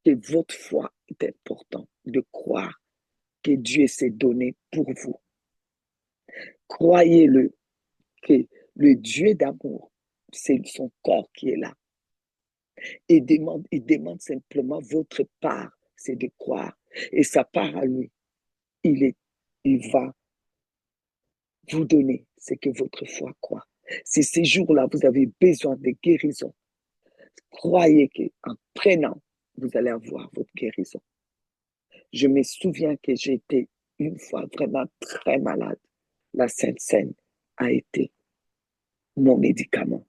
que votre foi est importante, de croire que Dieu s'est donné pour vous. Croyez-le, que le Dieu d'amour, c'est son corps qui est là. Il demande simplement votre part, c'est de croire. Et sa part à lui, il va vous donner ce que votre foi croit. Si ces jours-là, vous avez besoin de guérison, croyez qu'en prenant, vous allez avoir votre guérison. Je me souviens que j'ai été une fois vraiment très malade. La Sainte Seine a été mon médicament.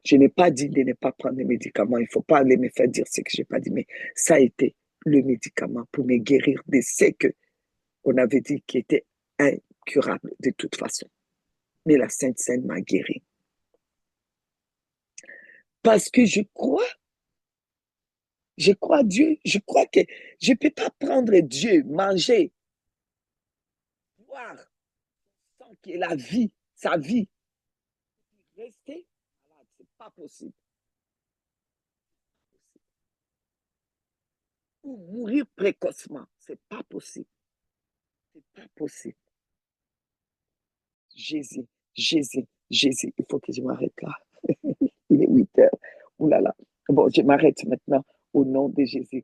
Je n'ai pas dit de ne pas prendre les médicaments. Il ne faut pas aller me faire dire ce que je n'ai pas dit, mais ça a été le médicament pour me guérir de ce qu'on avait dit qui était incurable de toute façon. Mais la Sainte Seine m'a guéri. Parce que je crois Dieu. Je crois que je ne peux pas prendre Dieu, manger, boire, sans qu'il ait la vie, sa vie. Rester malade, ce n'est pas possible. Ou mourir précocement, ce n'est pas possible. Ce n'est pas possible. Jésus, Jésus, Jésus. Il faut que je m'arrête là. Il est 8 heures. Ouh là là. Bon, je m'arrête maintenant au nom de Jésus.